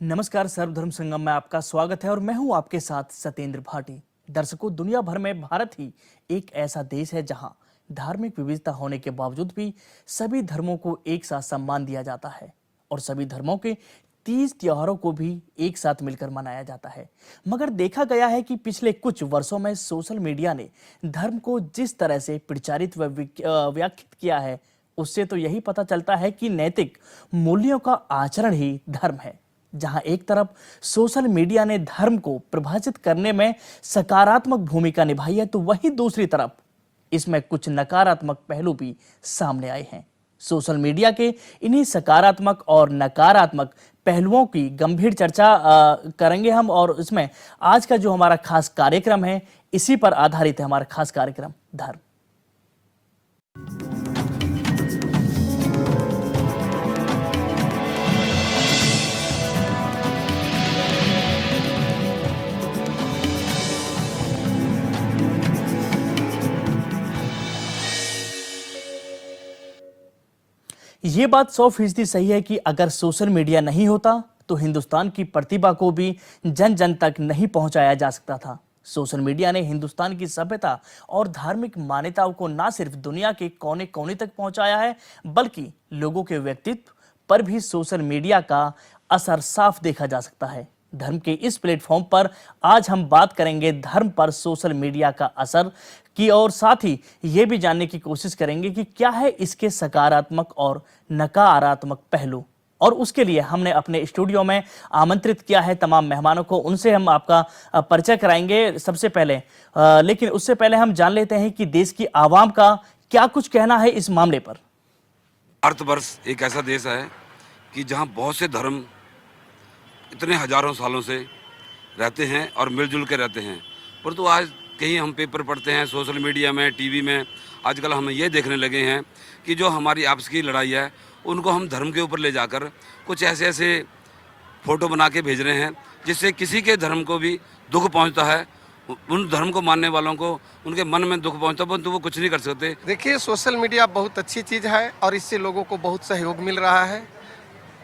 नमस्कार, सर्वधर्म संगम में आपका स्वागत है और मैं हूं आपके साथ सत्येंद्र भाटी। दर्शकों, दुनिया भर में भारत ही एक ऐसा देश है जहां धार्मिक विविधता होने के बावजूद भी सभी धर्मों को एक साथ सम्मान दिया जाता है और सभी धर्मों के 30 त्योहारों को भी एक साथ मिलकर मनाया जाता है। मगर देखा गया है कि पिछले कुछ वर्षों में सोशल मीडिया ने धर्म को जिस तरह से प्रचारित व व्याख्यात किया है, उससे तो यही पता चलता है कि नैतिक मूल्यों का आचरण ही धर्म है। जहां एक तरफ सोशल मीडिया ने धर्म को प्रभावित करने में सकारात्मक भूमिका निभाई है, तो वहीं दूसरी तरफ इसमें कुछ नकारात्मक पहलू भी सामने आए हैं। सोशल मीडिया के इन्हीं सकारात्मक और नकारात्मक पहलुओं की गंभीर चर्चा करेंगे हम, और इसमें आज का जो हमारा खास कार्यक्रम है, इसी पर आधारित है हमारा खास कार्यक्रम धर्म। ये बात 100% सही है कि अगर सोशल मीडिया नहीं होता तो हिंदुस्तान की प्रतिभा को भी जन जन तक नहीं पहुंचाया जा सकता था। सोशल मीडिया ने हिंदुस्तान की सभ्यता और धार्मिक मान्यताओं को न सिर्फ दुनिया के कोने कोने तक पहुंचाया है, बल्कि लोगों के व्यक्तित्व पर भी सोशल मीडिया का असर साफ देखा जा सकता है। धर्म के इस प्लेटफॉर्म पर आज हम बात करेंगे धर्म पर सोशल मीडिया का असर की, और साथ ही ये भी जानने की कोशिश करेंगे कि क्या है इसके सकारात्मक और नकारात्मक पहलू। और उसके लिए हमने अपने स्टूडियो में आमंत्रित किया है तमाम मेहमानों को, उनसे हम आपका परिचय कराएंगे सबसे पहले। लेकिन उससे पहले हम जान लेते हैं कि देश की आवाम का क्या कुछ कहना है इस मामले पर। भारतवर्ष एक ऐसा देश है कि जहाँ बहुत से धर्म इतने हजारों सालों से रहते हैं और मिलजुल के रहते हैं, परंतु आज कहीं हम पेपर पढ़ते हैं, सोशल मीडिया में, टीवी में, आजकल हम ये देखने लगे हैं कि जो हमारी आपस की लड़ाई है उनको हम धर्म के ऊपर ले जाकर कुछ ऐसे ऐसे फ़ोटो बना के भेज रहे हैं जिससे किसी के धर्म को भी दुख पहुंचता है। उन धर्म को मानने वालों को उनके मन में दुख पहुंचता है, परंतु वो कुछ नहीं कर सकते। देखिए, सोशल मीडिया बहुत अच्छी चीज़ है और इससे लोगों को बहुत सहयोग मिल रहा है।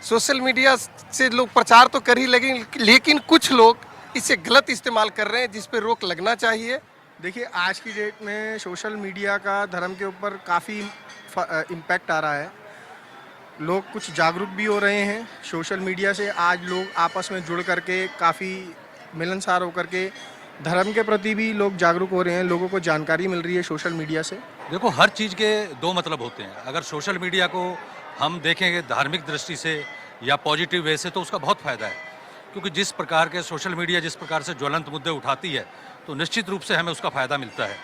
सोशल मीडिया से लोग प्रचार तो कर ही लगे, लेकिन कुछ लोग इसे गलत इस्तेमाल कर रहे हैं, जिस पे रोक लगना चाहिए। देखिए, आज की डेट में सोशल मीडिया का धर्म के ऊपर काफ़ी इम्पैक्ट आ रहा है। लोग कुछ जागरूक भी हो रहे हैं। सोशल मीडिया से आज लोग आपस में जुड़ करके काफ़ी मिलनसार होकर के धर्म के प्रति भी लोग जागरूक हो रहे हैं। लोगों को जानकारी मिल रही है सोशल मीडिया से। देखो, हर चीज़ के दो मतलब होते हैं। अगर सोशल मीडिया को हम देखेंगे धार्मिक दृष्टि से या पॉजिटिव वे से, तो उसका बहुत फ़ायदा है, क्योंकि जिस प्रकार के सोशल मीडिया जिस प्रकार से ज्वलंत मुद्दे उठाती है, तो निश्चित रूप से हमें उसका फ़ायदा मिलता है।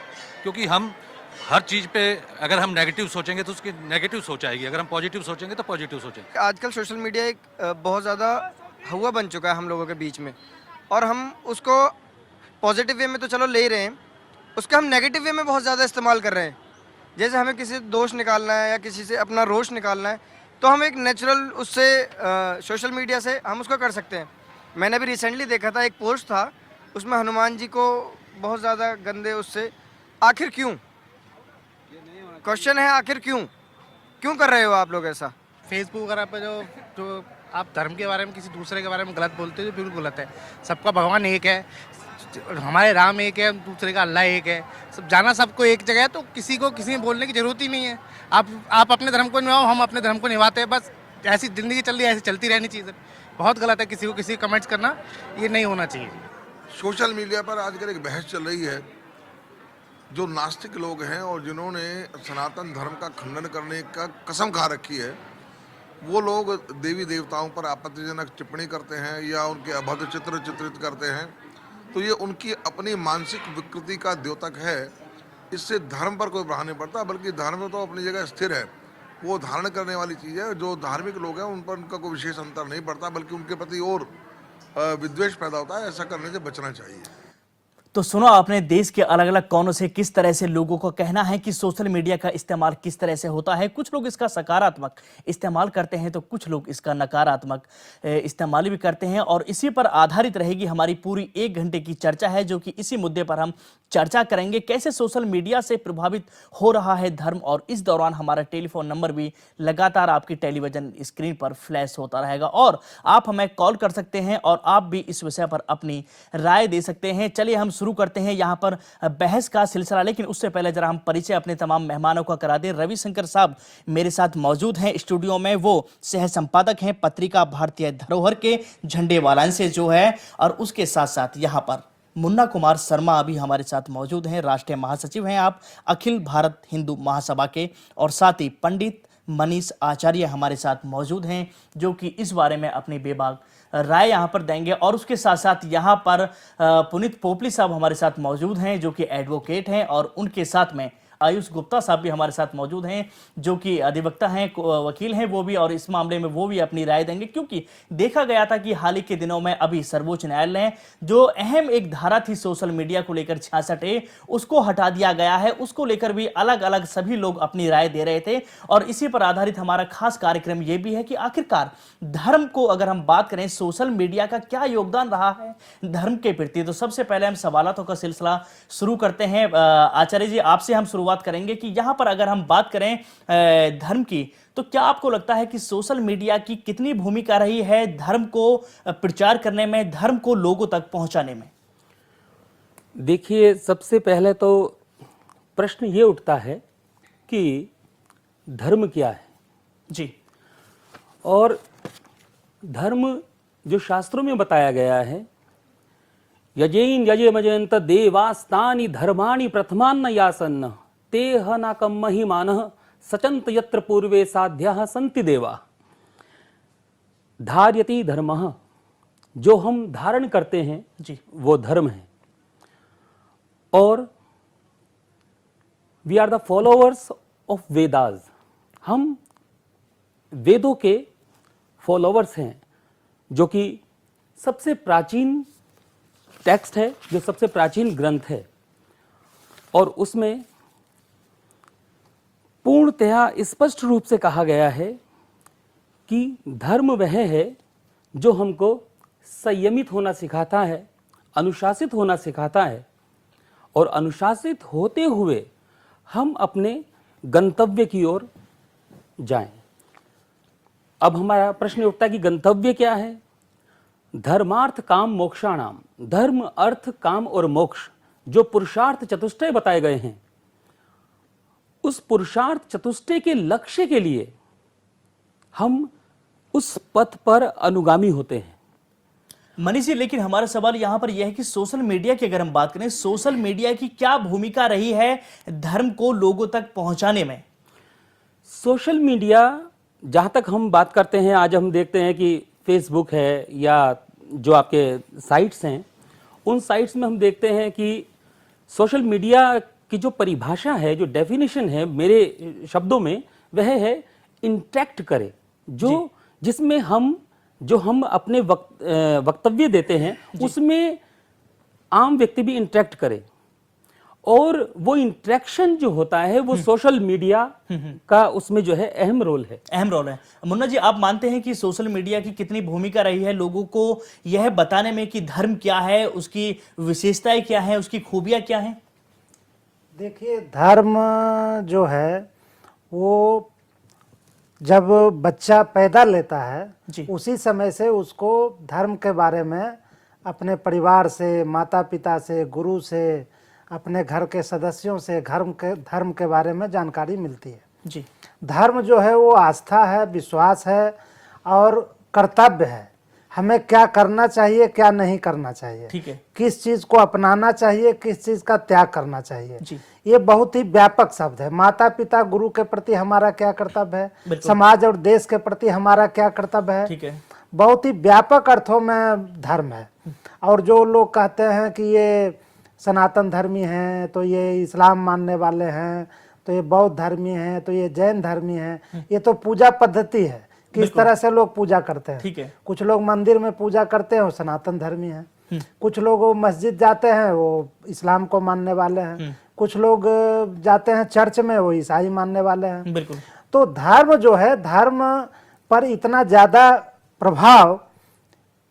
क्योंकि हम हर चीज़ पे अगर हम नेगेटिव सोचेंगे तो उसकी नेगेटिव सोच आएगी, अगर हम पॉजिटिव सोचेंगे तो पॉजिटिव सोचेंगे। आजकल सोशल मीडिया एक बहुत ज़्यादा हुआ बन चुका है हम लोगों के बीच में, और हम उसको पॉजिटिव वे में तो चलो ले ही रहे हैं, उसका हम नेगेटिव वे में बहुत ज़्यादा इस्तेमाल कर रहे हैं। जैसे हमें किसी से दोष निकालना है या किसी से अपना रोष निकालना है, तो हम एक नेचुरल उससे सोशल मीडिया से हम उसको कर सकते हैं। मैंने अभी रिसेंटली देखा था, एक पोस्ट था, उसमें हनुमान जी को बहुत ज़्यादा गंदे उससे, आखिर क्यों, क्वेश्चन है, आखिर क्यों कर रहे हो आप लोग ऐसा। फेसबुक वगैरह पे जो आप धर्म के बारे में किसी दूसरे के बारे में गलत बोलते हो, तो बिल्कुल गलत है। सबका भगवान एक है, हमारे राम एक है, दूसरे का अल्लाह एक है, सब जाना सबको एक जगह है, तो किसी को किसी में बोलने की ज़रूरत ही नहीं है। आप अपने धर्म को निभाओ, हम अपने धर्म को निभाते हैं, बस ऐसी ज़िंदगी चल रही है, ऐसी चलती रहनी चाहिए। बहुत गलत है किसी को किसी कमेंट्स करना, ये नहीं होना चाहिए। सोशल मीडिया पर आजकल एक बहस चल रही है। जो नास्तिक लोग हैं और जिन्होंने सनातन धर्म का खंडन करने का कसम खा रखी है, वो लोग देवी देवताओं पर आपत्तिजनक टिप्पणी करते हैं या उनके अभद्र चित्र चित्रित करते हैं, तो ये उनकी अपनी मानसिक विकृति का द्योतक है। इससे धर्म पर कोई प्रभाव नहीं पड़ता, बल्कि धर्म तो अपनी जगह स्थिर है, वो धारण करने वाली चीज़ है। जो धार्मिक लोग हैं उन पर उनका कोई विशेष अंतर नहीं पड़ता, बल्कि उनके प्रति और विद्वेष पैदा होता है। ऐसा करने से बचना चाहिए। तो सुनो आपने देश के अलग अलग कोनों से किस तरह से लोगों का कहना है कि सोशल मीडिया का इस्तेमाल किस तरह से होता है। कुछ लोग इसका सकारात्मक इस्तेमाल करते हैं तो कुछ लोग इसका नकारात्मक इस्तेमाल भी करते हैं, और इसी पर आधारित रहेगी हमारी पूरी 1 घंटे की चर्चा है, जो कि इसी मुद्दे पर हम चर्चा करेंगे कैसे सोशल मीडिया से प्रभावित हो रहा है धर्म। और इस दौरान हमारा टेलीफोन नंबर भी लगातार आपकी टेलीविजन स्क्रीन पर फ्लैश होता रहेगा और आप हमें कॉल कर सकते हैं और आप भी इस विषय पर अपनी राय दे सकते हैं। चलिए हम शुरू करते हैं यहाँ पर बहस का सिलसिला, लेकिन उससे पहले जरा हम परिचय अपने तमाम मेहमानों का करा दें। रविशंकर साहब मेरे साथ मौजूद हैं स्टूडियो में, वो सह संपादक हैं पत्रिका भारतीय धरोहर के झंडे वालान से जो है, और उसके साथ साथ यहाँ पर मुन्ना कुमार शर्मा अभी हमारे साथ मौजूद हैं, राष्ट्रीय महासचिव हैं आप अखिल भारत हिंदू महासभा के, और साथ ही पंडित मनीष आचार्य हमारे साथ मौजूद हैं जो कि इस बारे में अपनी बेबाक राय यहाँ पर देंगे। और उसके साथ साथ यहाँ पर पुनीत पोपली साहब हमारे साथ मौजूद हैं जो कि एडवोकेट हैं, और उनके साथ में आयुष गुप्ता साहब भी हमारे साथ मौजूद हैं जो कि अधिवक्ता हैं, वकील हैं वो भी, और इस मामले में वो भी अपनी राय देंगे। क्योंकि देखा गया था कि हाल ही के दिनों में अभी सर्वोच्च न्यायालय ने जो अहम एक धारा थी सोशल मीडिया को लेकर 66A, उसको हटा दिया गया है। उसको लेकर भी अलग अलग सभी लोग अपनी राय दे रहे थे, और इसी पर आधारित हमारा खास कार्यक्रम ये भी है कि आखिरकार धर्म को अगर हम बात करें, सोशल मीडिया का क्या योगदान रहा है धर्म के प्रति। तो सबसे पहले हम सवालों का सिलसिला शुरू करते हैं। आचार्य जी, आपसे हम शुरुआत करेंगे कि यहां पर अगर हम बात करें धर्म की, तो क्या आपको लगता है कि सोशल मीडिया की कितनी भूमिका रही है धर्म को प्रचार करने में, धर्म को लोगों तक पहुंचाने में? देखिए, सबसे पहले तो प्रश्न ये उठता है कि धर्म क्या है जी, और धर्म जो शास्त्रों में बताया गया है, यजेन यजेमजयंत देवास्तानि धर्माणि प्रथमान्न यासन्न तेह नाकम महिमानः सचंत यत्र पूर्वे साध्याः सन्ति देवा। धार्यति धर्मः, जो हम धारण करते हैं जी, वो धर्म है। और we are the followers of Vedas, हम वेदों के फॉलोअर्स हैं, जो कि सबसे प्राचीन टेक्स्ट है, जो सबसे प्राचीन ग्रंथ है, और उसमें पूर्णतया स्पष्ट रूप से कहा गया है कि धर्म वह है जो हमको संयमित होना सिखाता है, अनुशासित होना सिखाता है, और अनुशासित होते हुए हम अपने गंतव्य की ओर जाएं। अब हमारा प्रश्न उठता है कि गंतव्य क्या है? धर्मार्थ काम मोक्षाणाम, धर्म अर्थ काम और मोक्ष जो पुरुषार्थ चतुष्टय बताए गए हैं, उस पुरुषार्थ चतुष्टय के लक्ष्य के लिए हम उस पथ पर अनुगामी होते हैं। मनीष जी, लेकिन हमारा सवाल यहाँ पर यह है कि सोशल मीडिया की अगर हम बात करें, सोशल मीडिया की क्या भूमिका रही है धर्म को लोगों तक पहुंचाने में? सोशल मीडिया, जहाँ तक हम बात करते हैं, आज हम देखते हैं कि फेसबुक है या जो आपके साइट्स हैं, उन साइट्स में हम देखते हैं कि सोशल मीडिया की जो परिभाषा है, जो डेफिनेशन है मेरे शब्दों में, वह है इंटरेक्ट करे, जो जिसमें हम अपने वक्तव्य देते हैं उसमें आम व्यक्ति भी इंटरेक्ट करे, और वो इंटरेक्शन जो होता है वो सोशल मीडिया का उसमें जो है अहम रोल है। अहम रोल है। मुन्ना जी, आप मानते हैं कि सोशल मीडिया की कितनी भूमिका रही है लोगों को यह बताने में कि धर्म क्या है, उसकी विशेषताएं क्या है, उसकी खूबियां क्या है? देखिए, धर्म जो है वो जब बच्चा पैदा लेता है उसी समय से उसको धर्म के बारे में अपने परिवार से, माता पिता से, गुरु से, अपने घर के सदस्यों से धर्म के बारे में जानकारी मिलती है जी। धर्म जो है वो आस्था है, विश्वास है और कर्तव्य है। हमें क्या करना चाहिए, क्या नहीं करना चाहिए, ठीक है, किस चीज को अपनाना चाहिए, किस चीज का त्याग करना चाहिए जी। ये बहुत ही व्यापक शब्द है। माता पिता गुरु के प्रति हमारा क्या कर्तव्य है, समाज और देश के प्रति हमारा क्या कर्तव्य है, ठीक है, बहुत ही व्यापक अर्थों में धर्म है। और जो लोग कहते हैं कि ये सनातन धर्मी हैं, तो ये इस्लाम मानने वाले हैं, तो ये बौद्ध धर्मी हैं, तो ये जैन धर्मी हैं, ये तो पूजा पद्धति है, किस तरह से लोग पूजा करते हैं। ठीक है, कुछ लोग मंदिर में पूजा करते हैं और सनातन धर्मी हैं, कुछ लोग वो मस्जिद जाते हैं, वो इस्लाम को मानने वाले हैं, कुछ लोग जाते हैं चर्च में, वो ईसाई मानने वाले हैं। बिल्कुल। तो धर्म जो है, धर्म पर इतना ज़्यादा प्रभाव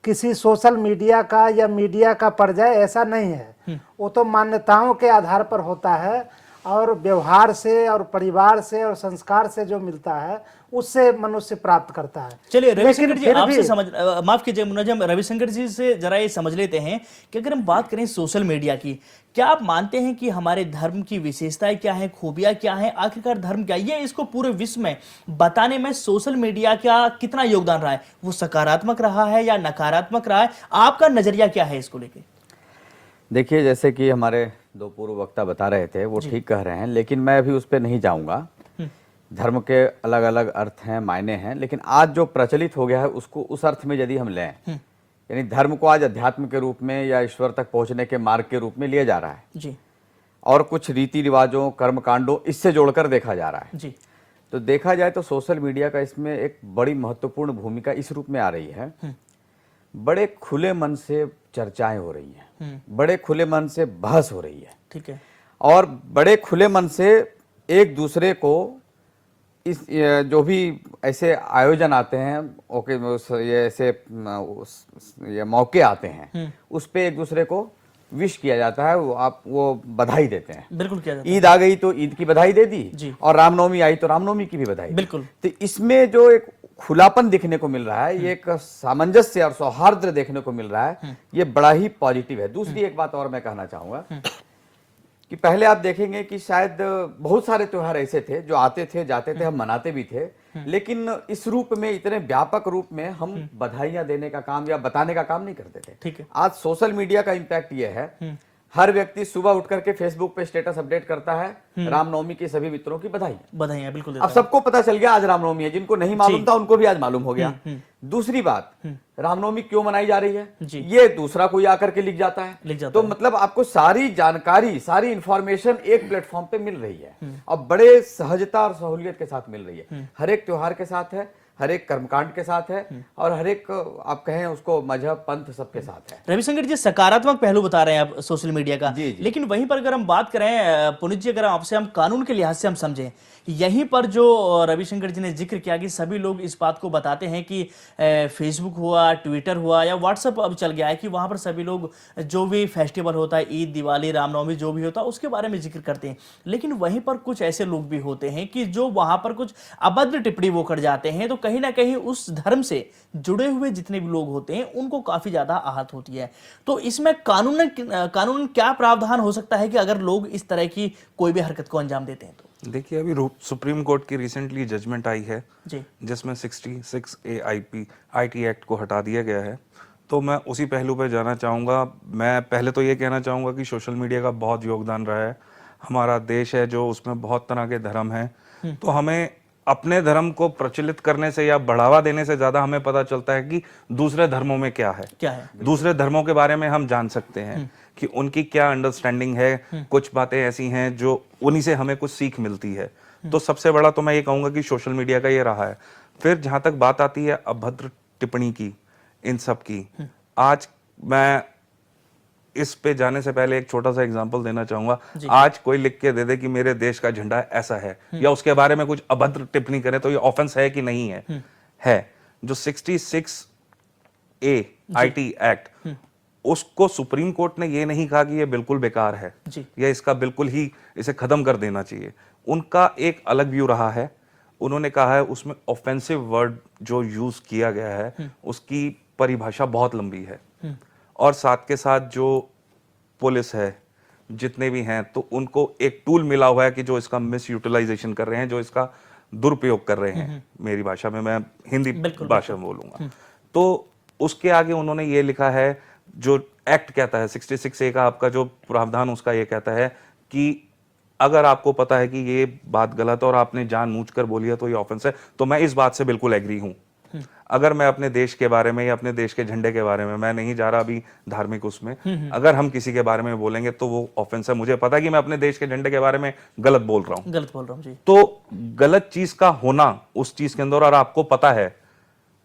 किसी सोशल मीडिया का या मीडिया का पड़ जाए ऐसा नहीं है। वो तो मान्यताओं के आधार पर होता है और व्यवहार से और परिवार से और संस्कार से जो मिलता है उससे मनुष्य प्राप्त करता है। चलिए लेकिन रविशंकर जी, फिर आपसे भी- माफ कीजिए मुनज्जम, रविशंकर जी से जरा ये समझ लेते हैं कि अगर हम बात करें सोशल मीडिया की, क्या आप मानते हैं कि हमारे धर्म की विशेषताएं क्या है, खूबियां क्या है, आखिरकार धर्म क्या है, ये इसको पूरे विश्व में बताने में सोशल मीडिया का कितना योगदान रहा है? वो सकारात्मक रहा है या नकारात्मक रहा है? आपका नजरिया क्या है इसको लेके? देखिए, जैसे कि हमारे दो पूर्व वक्ता बता रहे थे, वो ठीक कह रहे हैं, लेकिन मैं अभी उस पर नहीं जाऊंगा। धर्म के अलग अलग अर्थ हैं, मायने हैं, लेकिन आज जो प्रचलित हो गया है उसको उस अर्थ में यदि हम लें, यानी धर्म को आज अध्यात्म के रूप में या ईश्वर तक पहुंचने के मार्ग के रूप में लिया जा रहा है जी, और कुछ रीति रिवाजों, कर्मकांडों इससे जोड़कर देखा जा रहा है जी, तो देखा जाए तो सोशल मीडिया का इसमें एक बड़ी महत्वपूर्ण भूमिका इस रूप में आ रही है। बड़े खुले मन से चर्चाएं हो रही हैं, बड़े खुले मन से बहस हो रही है, ठीक है, और बड़े खुले मन से एक दूसरे को इस जो भी ऐसे आयोजन आते हैं, ओके, ये ऐसे ये मौके आते हैं, उस पे एक दूसरे को विश किया जाता है, वो बधाई देते हैं। बिल्कुल किया जाता है। ईद आ गई तो ईद की बधाई दे दी जी। और रामनवमी आई तो रामनवमी की भी बधाई दी। बिल्कुल। तो इसमें जो एक खुलापन दिखने को मिल रहा है, ये एक सामंजस्य और सौहार्द देखने को मिल रहा है, ये बड़ा ही पॉजिटिव है। दूसरी एक बात और मैं कहना चाहूंगा कि पहले आप देखेंगे कि शायद बहुत सारे त्योहार ऐसे थे जो आते थे, जाते थे, हम मनाते भी थे, लेकिन इस रूप में, इतने व्यापक रूप में हम बधाइयां देने का काम या बताने का काम नहीं करते थे। ठीक है। आज सोशल मीडिया का इम्पैक्ट ये है, हर व्यक्ति सुबह उठ करके फेसबुक पे स्टेटस अपडेट करता है, रामनवमी की सभी मित्रों की बधाइयां बिल्कुल देता अब सबको पता चल गया आज रामनवमी है, जिनको नहीं मालूम था उनको भी आज मालूम हो गया। दूसरी बात, रामनवमी क्यों मनाई जा रही है, जी। ये दूसरा कोई आकर के लिख जाता है, तो मतलब आपको सारी जानकारी, सारी इंफॉर्मेशन एक प्लेटफॉर्म पे मिल रही है और बड़े सहजता और सहूलियत के साथ मिल रही है। हर एक त्योहार के साथ है, हर एक कर्मकांड के साथ है और हर एक, आप कहें उसको, मजहब, पंथ, सबके साथ है। रविशंकर जी सकारात्मक पहलू बता रहे हैं आप सोशल मीडिया का, जी, जी। लेकिन वहीं पर अगर हम बात करें पुनीत जी, अगर आपसे हम कानून के लिहाज से हम समझें, यहीं पर जो रविशंकर जी ने जिक्र किया कि सभी लोग इस बात को बताते हैं कि फेसबुक हुआ, ट्विटर हुआ या व्हाट्सएप अब चल गया है कि वहां पर सभी लोग जो भी फेस्टिवल होता है, ईद, दिवाली, रामनवमी जो भी होता है उसके बारे में जिक्र करते हैं, लेकिन वहीं पर कुछ ऐसे लोग भी होते हैं कि जो वहां पर कुछ अभद्र टिप्पणी वो कर जाते हैं, तो कहीं ना कहीं उस धर्म से जुड़े हुए जितने भी लोग होते हैं उनको काफी ज्यादा आहत होती है। तो इसमें कानून क्या प्रावधान हो सकता है कि अगर लोग इस तरह की कोई भी हरकत को अंजाम देते हैं तो? देखिए, अभी सुप्रीम कोर्ट की रिसेंटली जजमेंट आई है जी, जिसमें 66A आईटी एक्ट को हटा दिया गया है, तो मैं उसी पहलू पर जाना चाहूँगा। मैं पहले तो ये कहना चाहूँगा कि सोशल मीडिया का बहुत योगदान रहा है। हमारा देश है जो, उसमें बहुत तरह के धर्म हैं, तो हमें अपने धर्म को प्रचलित करने से या बढ़ावा देने से ज्यादा हमें पता चलता है कि दूसरे धर्मों में क्या है, दूसरे धर्मों के बारे में हम जान सकते हैं कि उनकी क्या अंडरस्टैंडिंग है। कुछ बातें ऐसी हैं जो उन्हीं से हमें कुछ सीख मिलती है। तो सबसे बड़ा तो मैं ये कहूंगा कि सोशल मीडिया का ये रहा है। फिर जहां तक बात आती है अभद्र टिप्पणी की, इन सब की, आज मैं इस पे जाने से पहले एक छोटा सा एग्जांपल देना चाहूंगा। आज कोई लिख के दे दे कि मेरे देश का झंडा ऐसा है, या उसके बारे में कुछ अभद्र टिप्पणी करे, तो ये ऑफेंस है कि नहीं है? है। जो 66A आईटी एक्ट, उसको सुप्रीम कोर्ट ने ये नहीं कहा कि ये बिल्कुल बेकार है या इसका बिल्कुल ही इसे खत्म कर देना चाहिए। उनका एक अलग व्यू रहा है। उन्होंने कहा है उसमें ऑफेंसिव वर्ड जो यूज किया गया है उसकी परिभाषा बहुत लंबी है, और साथ के साथ जो पुलिस है, जितने भी हैं, तो उनको एक टूल मिला हुआ है कि जो इसका मिस यूटिलाइजेशन कर रहे हैं, जो इसका दुरुपयोग कर रहे हैं, मेरी भाषा में, मैं हिंदी भाषा में बोलूंगा, तो उसके आगे उन्होंने ये लिखा है, जो एक्ट कहता है 66A का आपका जो प्रावधान उसका ये कहता है कि अगर आपको पता है कि ये बात गलत है और आपने जानबूझकर बोली है तो ये ऑफेंस है। तो मैं इस बात से बिल्कुल एग्री हूं। अगर मैं अपने देश के बारे में या अपने देश के झंडे के बारे में, मैं नहीं जा रहा अभी धार्मिक उसमें, अगर हम किसी के बारे में बोलेंगे तो वो ऑफेंस है। मुझे पता है कि मैं अपने देश के झंडे के बारे में गलत बोल रहा हूं जी। तो गलत चीज का होना उस चीज के अंदर और आपको पता है,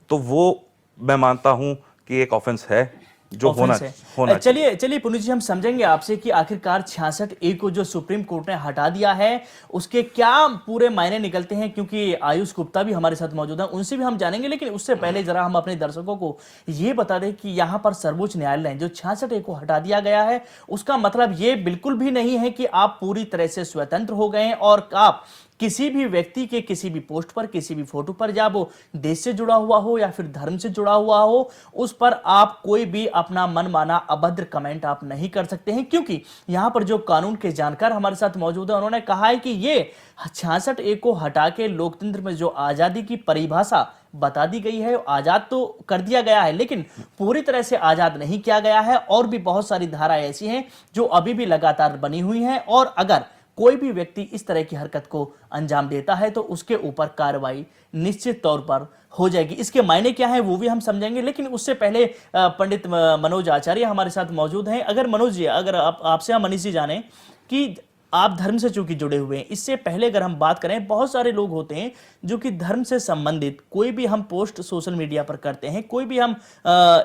तो वो मैं मानता हूं कि एक ऑफेंस है। जो होना है। चलिए पुनीत जी, हम समझेंगे आपसे कि आखिरकार 66A को जो सुप्रीम कोर्ट ने हटा दिया है उसके क्या पूरे मायने निकलते हैं, क्योंकि आयुष गुप्ता भी हमारे साथ मौजूद हैं, उनसे भी हम जानेंगे। लेकिन उससे पहले जरा हम अपने दर्शकों को ये बता दें कि यहाँ पर सर्वोच्च न्यायालय जो 66A को हटा दिया गया है उसका मतलब ये बिल्कुल भी नहीं है कि आप पूरी तरह से स्वतंत्र हो गए और आप किसी भी व्यक्ति के किसी भी पोस्ट पर, किसी भी फोटो पर, या वो देश से जुड़ा हुआ हो या फिर धर्म से जुड़ा हुआ हो, उस पर आप कोई भी अपना मनमाना अभद्र कमेंट आप नहीं कर सकते हैं। क्योंकि यहां पर जो कानून के जानकार हमारे साथ मौजूद है, उन्होंने कहा है कि ये 66A को हटा के लोकतंत्र में जो आजादी की परिभाषा बता दी गई है, आजाद तो कर दिया गया है लेकिन पूरी तरह से आजाद नहीं किया गया है। और भी बहुत सारी धाराएं ऐसी हैं जो अभी भी लगातार बनी हुई हैं, और अगर कोई भी व्यक्ति इस तरह की हरकत को अंजाम देता है तो उसके ऊपर कार्रवाई निश्चित तौर पर हो जाएगी। इसके मायने क्या है वो भी हम समझेंगे, लेकिन उससे पहले पंडित मनोज आचार्य हमारे साथ मौजूद हैं। अगर मनोज जी, अगर आपसे हम मनीष जी जाने कि आप धर्म से चूंकि जुड़े हुए हैं, इससे पहले अगर हम बात करें, बहुत सारे लोग होते हैं जो कि धर्म से संबंधित कोई भी हम पोस्ट सोशल मीडिया पर करते हैं, कोई भी हम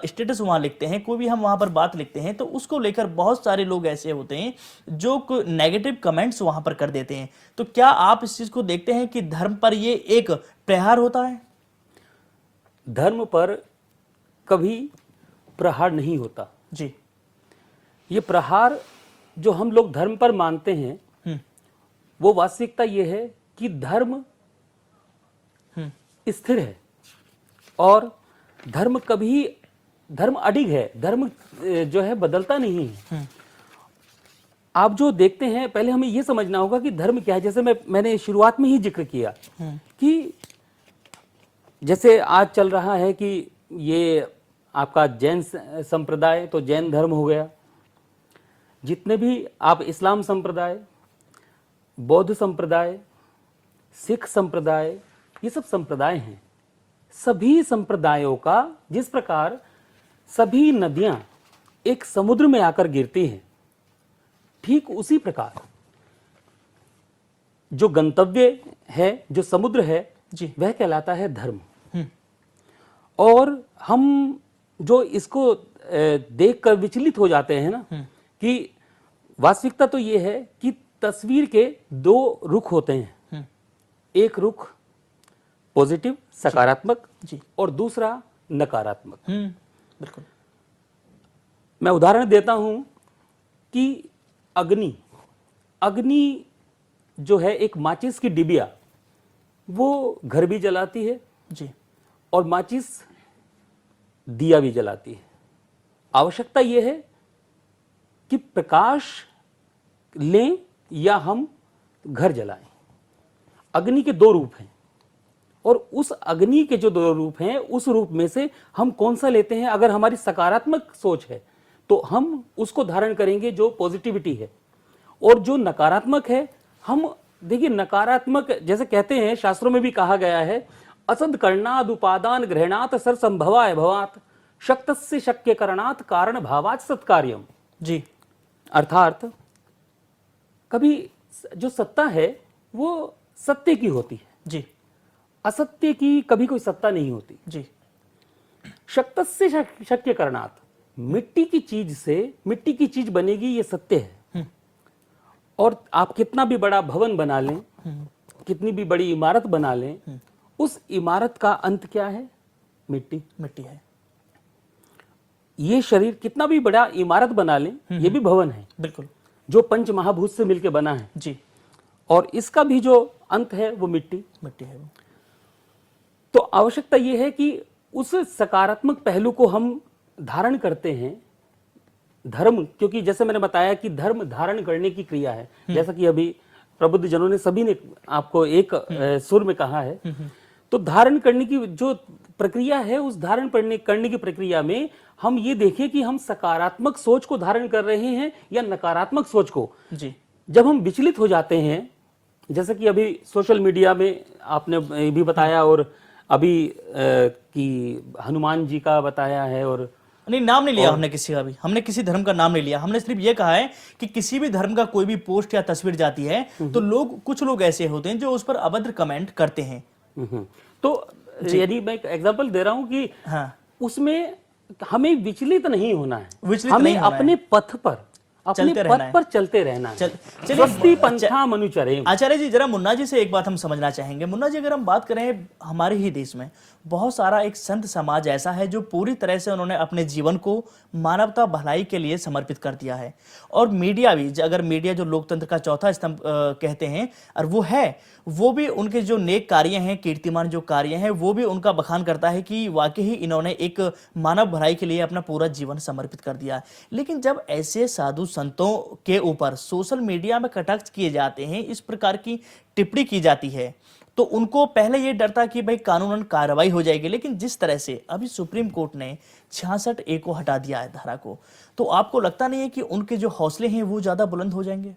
स्टेटस वहां लिखते हैं, कोई भी हम वहां पर बात लिखते हैं, तो उसको लेकर बहुत सारे लोग ऐसे होते हैं जो नेगेटिव कमेंट्स वहां पर कर देते हैं। तो क्या आप इस चीज को देखते हैं कि धर्म पर ये एक प्रहार होता है? धर्म पर कभी प्रहार नहीं होता जी। ये प्रहार जो हम लोग धर्म पर मानते हैं वो वास्तविकता ये है कि धर्म स्थिर है और धर्म अडिग है, धर्म जो है बदलता नहीं है। आप जो देखते हैं, पहले हमें ये समझना होगा कि धर्म क्या है। जैसे मैंने शुरुआत में ही जिक्र किया कि जैसे आज चल रहा है कि ये आपका जैन संप्रदाय, तो जैन धर्म हो गया, जितने भी आप इस्लाम संप्रदाय, बौद्ध संप्रदाय, सिख संप्रदाय, ये सब संप्रदाय हैं। सभी संप्रदायों का, जिस प्रकार सभी नदियां एक समुद्र में आकर गिरती हैं, ठीक उसी प्रकार जो गंतव्य है, जो समुद्र है जी, वह कहलाता है धर्म। और हम जो इसको देखकर विचलित हो जाते हैं ना, कि वास्तविकता तो ये है कि तस्वीर के दो रुख होते हैं, एक रुख पॉजिटिव सकारात्मक जी, और दूसरा नकारात्मक। बिल्कुल। मैं उदाहरण देता हूं कि अग्नि जो है एक माचिस की डिबिया, वो घर भी जलाती है जी, और माचिस दिया भी जलाती है। आवश्यकता यह है कि प्रकाश लें या हम घर जलाएं। अग्नि के दो रूप हैं और उस अग्नि के जो दो रूप हैं, उस रूप में से हम कौन सा लेते हैं। अगर हमारी सकारात्मक सोच है तो हम उसको धारण करेंगे, जो पॉजिटिविटी है, और जो नकारात्मक है, हम देखिए नकारात्मक, जैसे कहते हैं शास्त्रों में भी कहा गया है, असद करणाद उपादान ग्रहणात सर संभवाय भवात शक्तस्य शक्य करणात कारण भावाच सत्कार्यम। जी, अर्थात कभी जो सत्ता है वो सत्य की होती है जी, असत्य की कभी कोई सत्ता नहीं होती जी। शक्तस्य शक्य करणात, मिट्टी की चीज से मिट्टी की चीज बनेगी, ये सत्य है। और आप कितना भी बड़ा भवन बना लें, कितनी भी बड़ी इमारत बना लें, उस इमारत का अंत क्या है? मिट्टी है। ये शरीर कितना भी बड़ा इमारत बना लें, ये भी भवन है, बिल्कुल, जो पंच महाभूत से मिलकर बना है जी, और इसका भी जो अंत है वो मिट्टी है वो। तो आवश्यकता ये है कि उस सकारात्मक पहलू को हम धारण करते हैं धर्म, क्योंकि जैसे मैंने बताया कि धर्म धारण करने की क्रिया है। जैसा कि अभी प्रबुद्ध जनों ने सभी ने आपको एक सुर में कहा है, तो धारण करने की जो प्रक्रिया है, उस धारण करने की प्रक्रिया में हम ये देखें कि हम सकारात्मक सोच को धारण कर रहे हैं या नकारात्मक सोच को। जी, जब हम विचलित हो जाते हैं, जैसे कि अभी सोशल मीडिया में आपने भी बताया और अभी कि हनुमान जी का बताया है, और नहीं, नाम नहीं लिया हमने किसी का भी, हमने किसी धर्म का नाम नहीं लिया। हमने सिर्फ ये कहा है कि किसी भी धर्म का कोई भी पोस्ट या तस्वीर जाती है तो कुछ लोग ऐसे होते हैं जो उस पर अभद्र कमेंट करते हैं। तो यानी मैं एक एग्जांपल दे रहा हूं कि हाँ, उसमें हमें विचलित नहीं होना है, विचलित हमें नहीं होना अपने पथ पर, अपने चलते रहना पथ है। पर चलते रहना है। चलिए स्वस्ति पंथा मनुचरेम। आचार्य जी, जरा मुन्ना जी से एक बात हम समझना चाहेंगे। मुन्ना जी, अगर हम बात करें, हमारे ही देश में बहुत सारा एक संत समाज ऐसा है जो पूरी तरह से उन्होंने अपने जीवन को मानवता भलाई के लिए समर्पित कर दिया है। और मीडिया भी, अगर मीडिया जो लोकतंत्र का चौथा स्तंभ कहते हैं, और वो भी उनके जो नेक कार्य हैं, कीर्तिमान जो कार्य हैं, वो भी उनका बखान करता है कि वाकई ही इन्होंने एक मानव भलाई के लिए अपना पूरा जीवन समर्पित कर दिया। लेकिन जब ऐसे साधु संतों के ऊपर सोशल मीडिया में कटाक्ष किए जाते हैं, इस प्रकार की टिप्पणी की जाती है, तो उनको पहले ये डर था कि भाई कानूनन कार्रवाई हो जाएगी। लेकिन जिस तरह से अभी सुप्रीम कोर्ट ने 66A को हटा दिया है, धारा को, तो आपको लगता नहीं है कि उनके जो हौसले हैं वो ज्यादा बुलंद हो जाएंगे?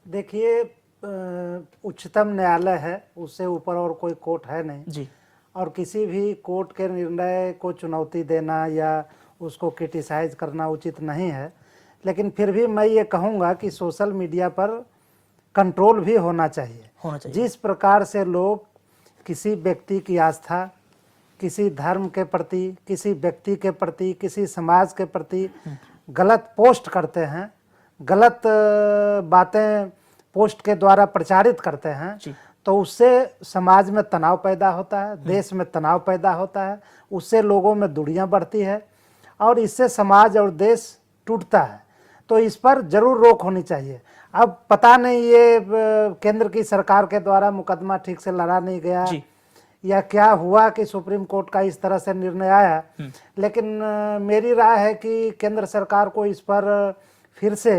देखिए, उच्चतम न्यायालय है, उससे ऊपर और कोई कोर्ट है नहीं जी। और किसी भी कोर्ट के निर्णय को चुनौती देना या उसको क्रिटिसाइज करना उचित नहीं है। लेकिन फिर भी मैं ये कहूँगा कि सोशल मीडिया पर कंट्रोल भी होना चाहिए। जिस प्रकार से लोग किसी व्यक्ति की आस्था, किसी धर्म के प्रति, किसी व्यक्ति के प्रति, किसी समाज के प्रति गलत पोस्ट करते हैं, गलत बातें पोस्ट के द्वारा प्रचारित करते हैं, तो उससे समाज में तनाव पैदा होता है, देश में तनाव पैदा होता है, उससे लोगों में दूरियां बढ़ती है और इससे समाज और देश टूटता है। तो इस पर जरूर रोक होनी चाहिए। अब पता नहीं ये केंद्र की सरकार के द्वारा मुकदमा ठीक से लड़ा नहीं गया या क्या हुआ कि सुप्रीम कोर्ट का इस तरह से निर्णय आया, लेकिन मेरी राय है कि केंद्र सरकार को इस पर फिर से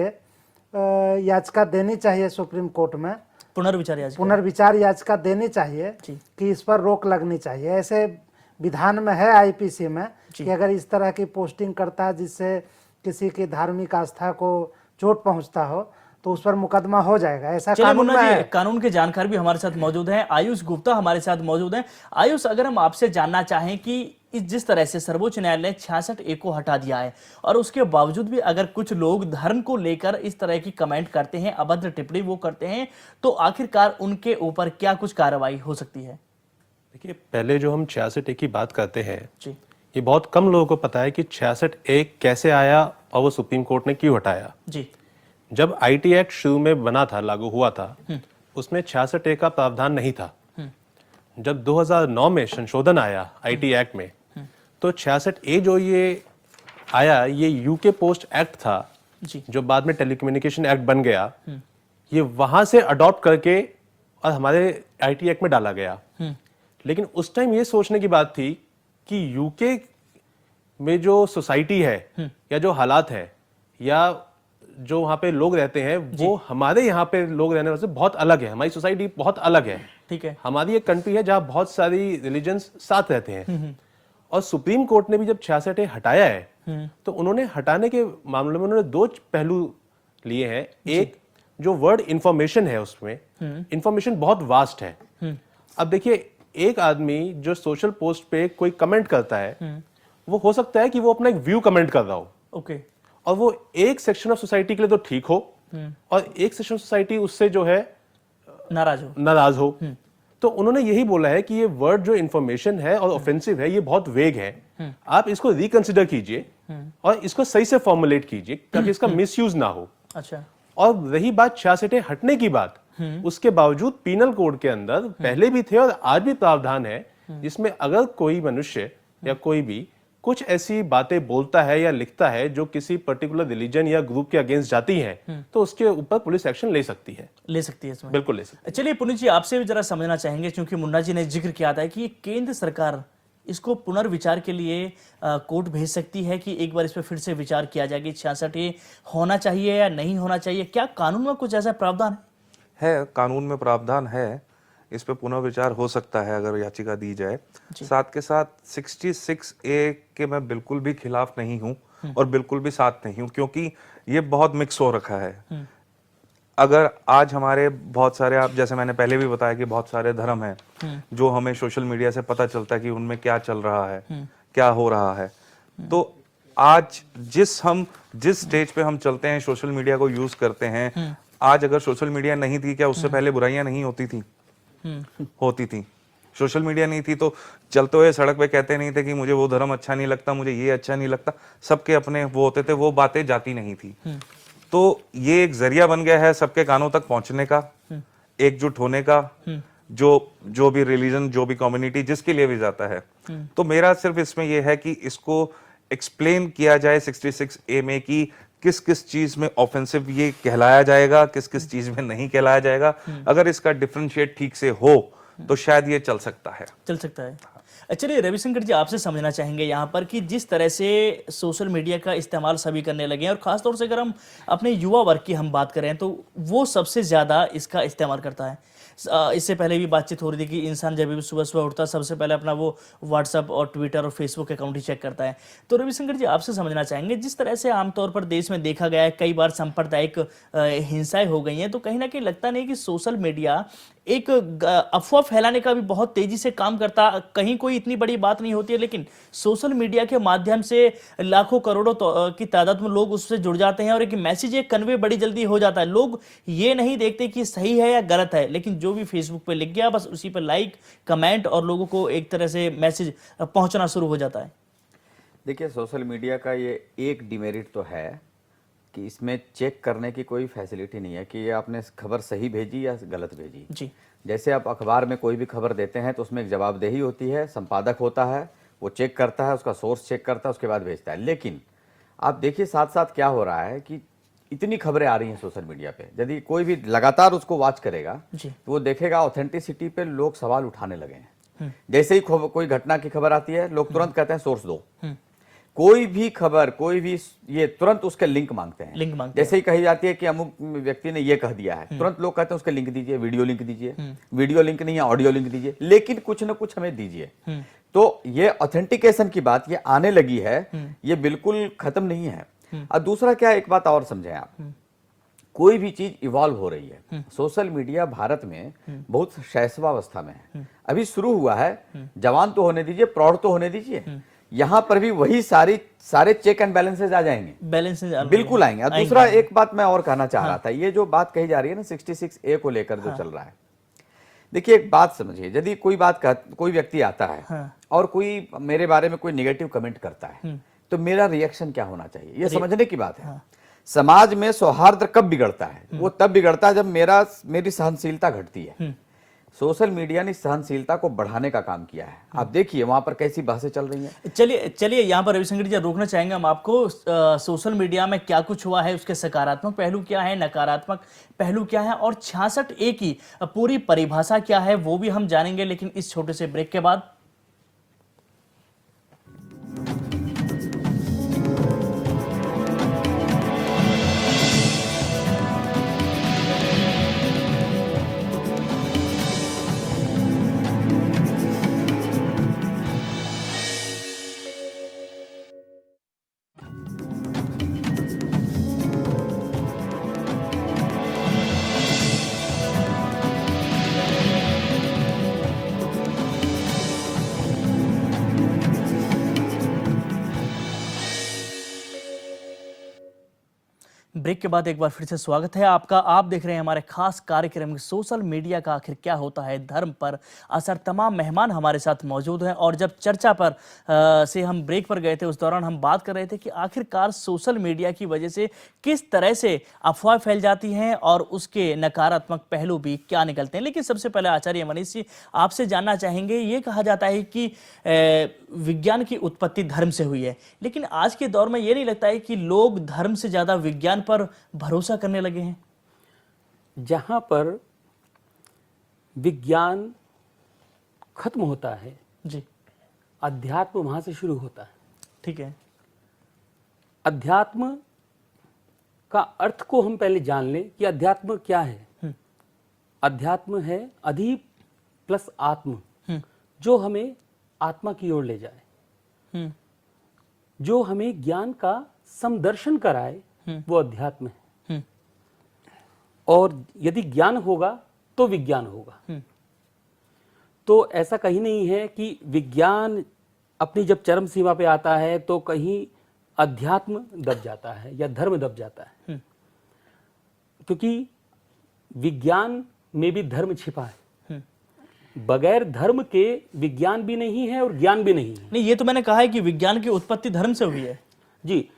याचिका देनी चाहिए सुप्रीम कोर्ट में, पुनर्विचार याचिका देनी चाहिए कि इस पर रोक लगनी चाहिए। ऐसे विधान में है आईपीसी में कि अगर इस तरह की पोस्टिंग करता है जिससे किसी की धार्मिक आस्था को चोट पहुंचता हो तो उस पर मुकदमा हो जाएगा, ऐसा कानून में है। कानून के जानकार भी हमारे साथ मौजूद हैं, आयुष गुप्ता हमारे साथ मौजूद हैं। आयुष, अगर हम आपसे जानना चाहें कि जिस तरह से सर्वोच्च न्यायालय ने 66A को हटा दिया है और उसके बावजूद भी अगर कुछ लोग धर्म को लेकर इस तरह की कमेंट करते हैं, अभद्र टिप्पणी वो करते हैं, तो आखिरकार उनके ऊपर क्या कुछ कार्रवाई हो सकती है? देखिए, पहले जो हम 66A की बात करते हैं, ये बहुत कम लोगों को पता है कि 66A कैसे आया और वो सुप्रीम कोर्ट ने क्यों हटाया। जब आईटी एक्ट शुरू में बना था, लागू हुआ था, उसमें 66A का प्रावधान नहीं था। जब 2009 में संशोधन आया आईटी एक्ट में, तो 66A जो ये आया, ये यूके पोस्ट एक्ट था जो बाद में टेलीकम्युनिकेशन एक्ट बन गया, ये वहां से अडॉप्ट करके और हमारे आईटी एक्ट में डाला गया। लेकिन उस टाइम ये सोचने की बात थी कि यूके में जो सोसाइटी है या जो हालात है या जो वहाँ पे लोग रहते हैं वो हमारे यहाँ पे लोग रहने वाले से बहुत अलग है। हमारी सोसाइटी बहुत अलग है। ठीक है। हमारी एक कंट्री है जहाँ बहुत सारी रिलीजन्स साथ रहते हैं। और सुप्रीम कोर्ट ने भी जब 66A हटाया है तो उन्होंने हटाने के मामले में उन्होंने दो पहलू लिए हैं। एक, जो वर्ड इंफॉर्मेशन है उसमें इंफॉर्मेशन बहुत वास्ट है। अब देखिए, एक आदमी जो सोशल पोस्ट पे कोई कमेंट करता है, वो हो सकता है कि वो अपना एक व्यू कमेंट कर रहा हो, और वो एक सेक्शन ऑफ सोसाइटी के लिए तो ठीक हो और एक सेक्शन ऑफ सोसाइटी उससे जो है नाराज हो। तो उन्होंने यही बोला है कि ये वर्ड जो इंफॉर्मेशन है और ऑफेंसिव है, ये बहुत वेग है, आप इसको रिकंसिडर कीजिए और इसको सही से फॉर्मुलेट कीजिए ताकि इसका मिसयूज ना हो। अच्छा। और रही बात 66A हटने की बात, उसके बावजूद पीनल कोड के अंदर पहले भी थे और आज भी प्रावधान है जिसमें अगर कोई मनुष्य या कोई भी कुछ ऐसी बातें बोलता है या लिखता है जो किसी पर्टिकुलर रिलीजन या ग्रुप के अगेंस्ट जाती हैं, तो उसके ऊपर पुलिस एक्शन ले सकती है इसमें। बिल्कुल ले सकती है। चलिए पुनीत जी, आपसे भी जरा समझना चाहेंगे, क्योंकि मुन्ना जी ने जिक्र किया था कि केंद्र सरकार इसको पुनर्विचार के लिए कोर्ट भेज सकती है कि एक बार इस पर फिर से विचार किया जाए कि 66A होना चाहिए या नहीं होना चाहिए। क्या कानून में कुछ ऐसा प्रावधान है? कानून में प्रावधान है, इस पे पुनर्विचार हो सकता है अगर याचिका दी जाए। साथ के साथ 66A के मैं बिल्कुल भी खिलाफ नहीं हूं और बिल्कुल भी साथ नहीं हूं, क्योंकि ये बहुत मिक्स हो रखा है। अगर आज हमारे बहुत सारे, आप जैसे मैंने पहले भी बताया कि बहुत सारे धर्म हैं जो हमें सोशल मीडिया से पता चलता है कि उनमें क्या चल रहा है, क्या हो रहा है। तो आज जिस स्टेज पे हम चलते हैं, सोशल मीडिया को यूज करते हैं, आज अगर सोशल मीडिया नहीं थी, क्या उससे पहले बुराइयां नहीं होती थी? होती थी। सोशल मीडिया नहीं थी तो चलते हुए सड़क पे कहते नहीं थे कि मुझे वो धर्म अच्छा नहीं लगता, मुझे ये अच्छा नहीं लगता, सबके अपने वो होते थे, वो बातें जाती नहीं थी। तो ये एक जरिया बन गया है सबके कानों तक पहुंचने का, एकजुट होने का, जो भी रिलीजन, जो भी कम्युनिटी जिसके लिए भी जाता है। तो मेरा सिर्फ इसमें यह है कि इसको एक्सप्लेन किया जाए 66A में कि किस किस चीज में ऑफेंसिव ये कहलाया जाएगा, किस किस चीज में नहीं कहलाया जाएगा। अगर इसका डिफरेंशिएट ठीक से हो तो शायद ये चल सकता है। चलिए रविशंकर जी, आपसे समझना चाहेंगे यहाँ पर कि जिस तरह से सोशल मीडिया का इस्तेमाल सभी करने लगे हैं, और खासतौर से अगर हम अपने युवा वर्ग की हम बात करें तो वो सबसे ज़्यादा इसका इस्तेमाल करता है। इससे पहले भी बातचीत हो रही थी कि इंसान जब भी सुबह सुबह उठता है सबसे पहले अपना वो व्हाट्सअप और ट्विटर और फेसबुक अकाउंट ही चेक करता है। तो रविशंकर जी, आपसे समझना चाहेंगे, जिस तरह से आमतौर पर देश में देखा गया है कई बार सांप्रदायिक हिंसाएं हो गई हैं, तो कहीं ना कहीं लगता नहीं कि सोशल मीडिया एक अफवाह फैलाने का भी बहुत तेजी से काम करता, कहीं कोई इतनी बड़ी बात नहीं होती है, लेकिन सोशल मीडिया के माध्यम से लाखों करोड़ों की तादाद में लोग उससे जुड़ जाते हैं और एक मैसेज एक कन्वे बड़ी जल्दी हो जाता है। लोग ये नहीं देखते कि सही है या गलत है, लेकिन जो भी फेसबुक पे लिख गया बस उसी पर लाइक कमेंट और लोगों को एक तरह से मैसेज पहुंचना शुरू हो जाता है। देखिए, सोशल मीडिया का ये एक डिमेरिट तो है कि इसमें चेक करने की कोई फैसिलिटी नहीं है कि ये आपने खबर सही भेजी या गलत भेजी जी। जैसे आप अखबार में कोई भी खबर देते हैं तो उसमें एक जवाबदेही होती है, संपादक होता है, वो चेक करता है, उसका सोर्स चेक करता है, उसके बाद भेजता है। लेकिन आप देखिए साथ साथ क्या हो रहा है कि इतनी खबरें आ रही हैं सोशल मीडिया पे, यदि कोई भी लगातार उसको वॉच करेगा तो वो देखेगा ऑथेंटिसिटी पे लोग सवाल उठाने लगे हैं। जैसे ही कोई घटना की खबर आती है लोग तुरंत कहते हैं सोर्स दो। कोई भी खबर, कोई भी ये तुरंत उसके लिंक मांगते हैं। जैसे ही कही जाती है कि अमुक व्यक्ति ने ये कह दिया है, तुरंत लोग कहते हैं उसके लिंक दीजिए, वीडियो लिंक दीजिए, वीडियो लिंक नहीं है ऑडियो लिंक दीजिए, लेकिन कुछ ना कुछ हमें दीजिए। तो ये ऑथेंटिकेशन की बात ये आने लगी है, ये बिल्कुल खत्म नहीं है। और दूसरा क्या, एक बात और समझें आप, कोई भी चीज इवॉल्व हो रही है। सोशल मीडिया भारत में बहुत शैशवावस्था में है, अभी शुरू हुआ है, जवान तो होने दीजिए, प्रौढ़ तो होने दीजिए, यहां पर भी वही सारे चेक एंड बैलेंसेज आ जाएंगे, बिल्कुल आएंगे। और दूसरा एक बात मैं और कहना चाह रहा था, ये जो बात कही जा रही है ना 66A को लेकर जो चल रहा है, देखिए एक बात समझिए, यदि कोई व्यक्ति आता है और कोई मेरे बारे में कोई नेगेटिव कमेंट करता है तो मेरा रिएक्शन क्या होना चाहिए, ये समझने की बात है। समाज में सौहार्द कब बिगड़ता है, वो तब बिगड़ता है जब मेरी सहनशीलता घटती है। सोशल मीडिया ने सहनशीलता को बढ़ाने का काम किया है। आप देखिए वहां पर कैसी बहसें चल रही हैं। चलिए यहाँ पर रविशंकर जी रोकना चाहेंगे हम आपको, सोशल मीडिया में क्या कुछ हुआ है, उसके सकारात्मक पहलू क्या है, नकारात्मक पहलू क्या है, और 66A की पूरी परिभाषा क्या है वो भी हम जानेंगे, लेकिन इस छोटे से ब्रेक के बाद। ब्रेक के बाद एक बार फिर से स्वागत है आपका। आप देख रहे हैं हमारे खास कार्यक्रम सोशल मीडिया का आखिर क्या होता है, धर्म पर असर। तमाम मेहमान हमारे साथ मौजूद हैं और जब चर्चा पर से हम ब्रेक पर गए थे उस दौरान हम बात कर रहे थे कि आखिरकार सोशल मीडिया की वजह से किस तरह से अफवाह फैल जाती हैं और उसके नकारात्मक पहलू भी क्या निकलते हैं। लेकिन सबसे पहले आचार्य मनीष जी आपसे जानना चाहेंगे, ये कहा जाता है कि विज्ञान की उत्पत्ति धर्म से हुई है, लेकिन आज के दौर में ये नहीं लगता है कि लोग धर्म से ज्यादा विज्ञान पर भरोसा करने लगे हैं? जहां पर विज्ञान खत्म होता है जी, अध्यात्म वहां से शुरू होता है। ठीक है, अध्यात्म का अर्थ को हम पहले जान लें कि अध्यात्म क्या है। अध्यात्म है अधि प्लस आत्म, जो हमें आत्मा की ओर ले जाए, जो हमें ज्ञान का समदर्शन कराए, वो अध्यात्म है। और यदि ज्ञान होगा तो विज्ञान होगा। तो ऐसा कहीं नहीं है कि विज्ञान अपनी जब चरम सीमा पे आता है तो कहीं अध्यात्म दब जाता है या धर्म दब जाता है, क्योंकि विज्ञान में भी धर्म छिपा है। बगैर धर्म के विज्ञान भी नहीं है और ज्ञान भी नहीं है। नहीं, ये तो मैंने कहा है कि विज्ञान की उत्पत्ति धर्म से हुई है। जी,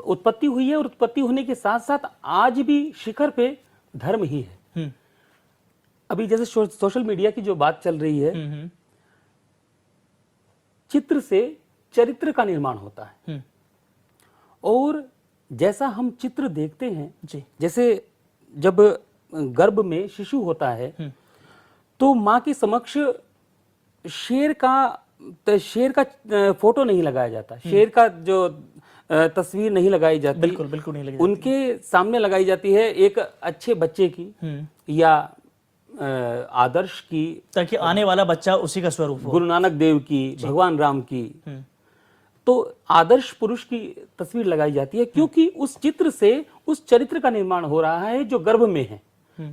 उत्पत्ति हुई है और उत्पत्ति होने के साथ साथ आज भी शिखर पे धर्म ही है। अभी जैसे सोशल मीडिया की जो बात चल रही है, चित्र से चरित्र का निर्माण होता है और जैसा हम चित्र देखते हैं जी। जैसे जब गर्भ में शिशु होता है तो माँ के समक्ष शेर का फोटो नहीं लगाया जाता, शेर का जो तस्वीर नहीं लगाई जाती, बिल्कुल बिल्कुल नहीं लगी जाती। उनके सामने लगाई जाती है एक अच्छे बच्चे की या आदर्श की, ताकि आने वाला बच्चा उसी का स्वरूप हो। गुरु नानक देव की, भगवान राम की, तो आदर्श पुरुष की तस्वीर लगाई जाती है क्योंकि उस चित्र से उस चरित्र का निर्माण हो रहा है जो गर्भ में है।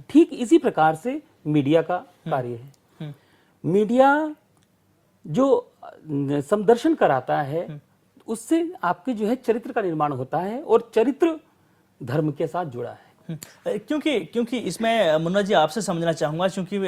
ठीक इसी प्रकार से मीडिया का कार्य है। मीडिया जो समदर्शन कराता है उससे आपके जो है चरित्र का निर्माण होता है और चरित्र धर्म के साथ जुड़ा है। क्योंकि इसमें मुन्ना जी आपसे समझना चाहूंगा, क्योंकि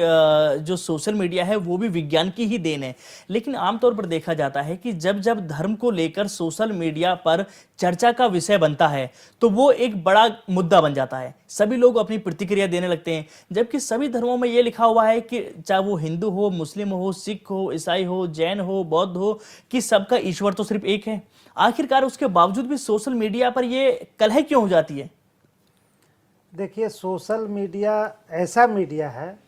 जो सोशल मीडिया है वो भी विज्ञान की ही देन है, लेकिन आमतौर पर देखा जाता है कि जब जब धर्म को लेकर सोशल मीडिया पर चर्चा का विषय बनता है तो वो एक बड़ा मुद्दा बन जाता है, सभी लोग अपनी प्रतिक्रिया देने लगते हैं, जबकि सभी धर्मों में ये लिखा हुआ है कि चाहे वो हिंदू हो, मुस्लिम हो, सिख हो, ईसाई हो, जैन हो, बौद्ध हो, कि सबका ईश्वर तो सिर्फ एक है। आखिरकार उसके बावजूद भी सोशल मीडिया पर ये कलह क्यों हो जाती है? देखिए, सोशल मीडिया ऐसा मीडिया है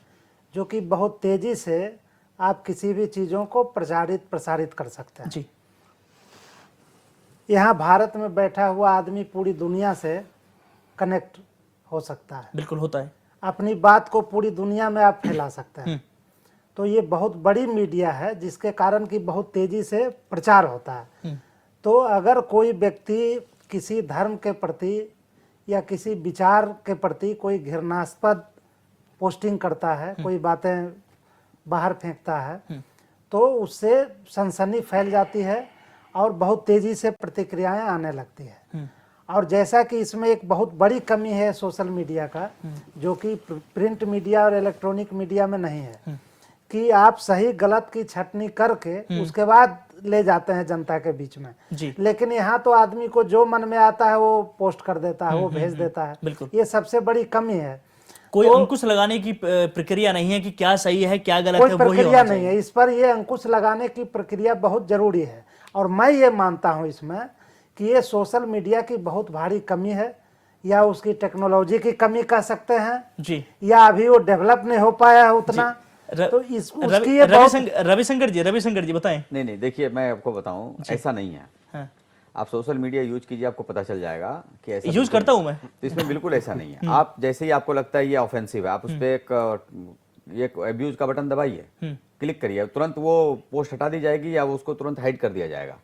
जो कि बहुत तेज़ी से आप किसी भी चीज़ों को प्रसारित कर सकते हैं। जी। यहाँ भारत में बैठा हुआ आदमी पूरी दुनिया से कनेक्ट हो सकता है। बिल्कुल होता है। अपनी बात को पूरी दुनिया में आप फैला सकते हैं। तो ये बहुत बड़ी मीडिया है जिसके कारण कि बहुत तेज़ी से प्रचार होता है। तो अगर कोई व्यक्ति किसी धर्म के प्रति या किसी विचार के प्रति कोई घृणास्पद पोस्टिंग करता है, कोई बातें बाहर फेंकता है, तो उससे सनसनी फैल जाती है और बहुत तेज़ी से प्रतिक्रियाएं आने लगती है। और जैसा कि इसमें एक बहुत बड़ी कमी है सोशल मीडिया का, जो कि प्रिंट मीडिया और इलेक्ट्रॉनिक मीडिया में नहीं है, कि आप सही गलत की छटनी करके उसके बाद ले जाते हैं जनता के बीच में। जी। लेकिन यहाँ तो आदमी को जो मन में आता है वो पोस्ट कर देता है, वो भेज देता है। बिल्कुल। ये सबसे बड़ी कमी है। कोई अंकुश लगाने की प्रक्रिया नहीं है कि क्या सही है क्या गलत कोई है, वही प्रक्रिया होना नहीं चाहिए। है। इस पर ये अंकुश लगाने की प्रक्रिया बहुत जरूरी है और मैं ये मानता हूँ इसमें कि ये सोशल मीडिया की बहुत भारी कमी है, या उसकी टेक्नोलॉजी की कमी कह सकते हैं जी, या अभी वो डेवलप नहीं हो पाया है उतना। तो उसकी ये रविशंकर जी बताएं। नहीं, देखिए मैं आपको बताऊं, ऐसा नहीं है। हाँ। आप सोशल मीडिया यूज कीजिए, आपको पता चल जाएगा कि ऐसा यूज करता हूं मैं। तो इसमें बिल्कुल ऐसा नहीं है। आप जैसे ही आपको लगता है ये ऑफेंसिव है, आप उस पर एक अब्यूज का बटन दबाइए, क्लिक करिए, तुरंत वो पोस्ट हटा दी जाएगी या उसको तुरंत हाइड कर दिया जाएगा।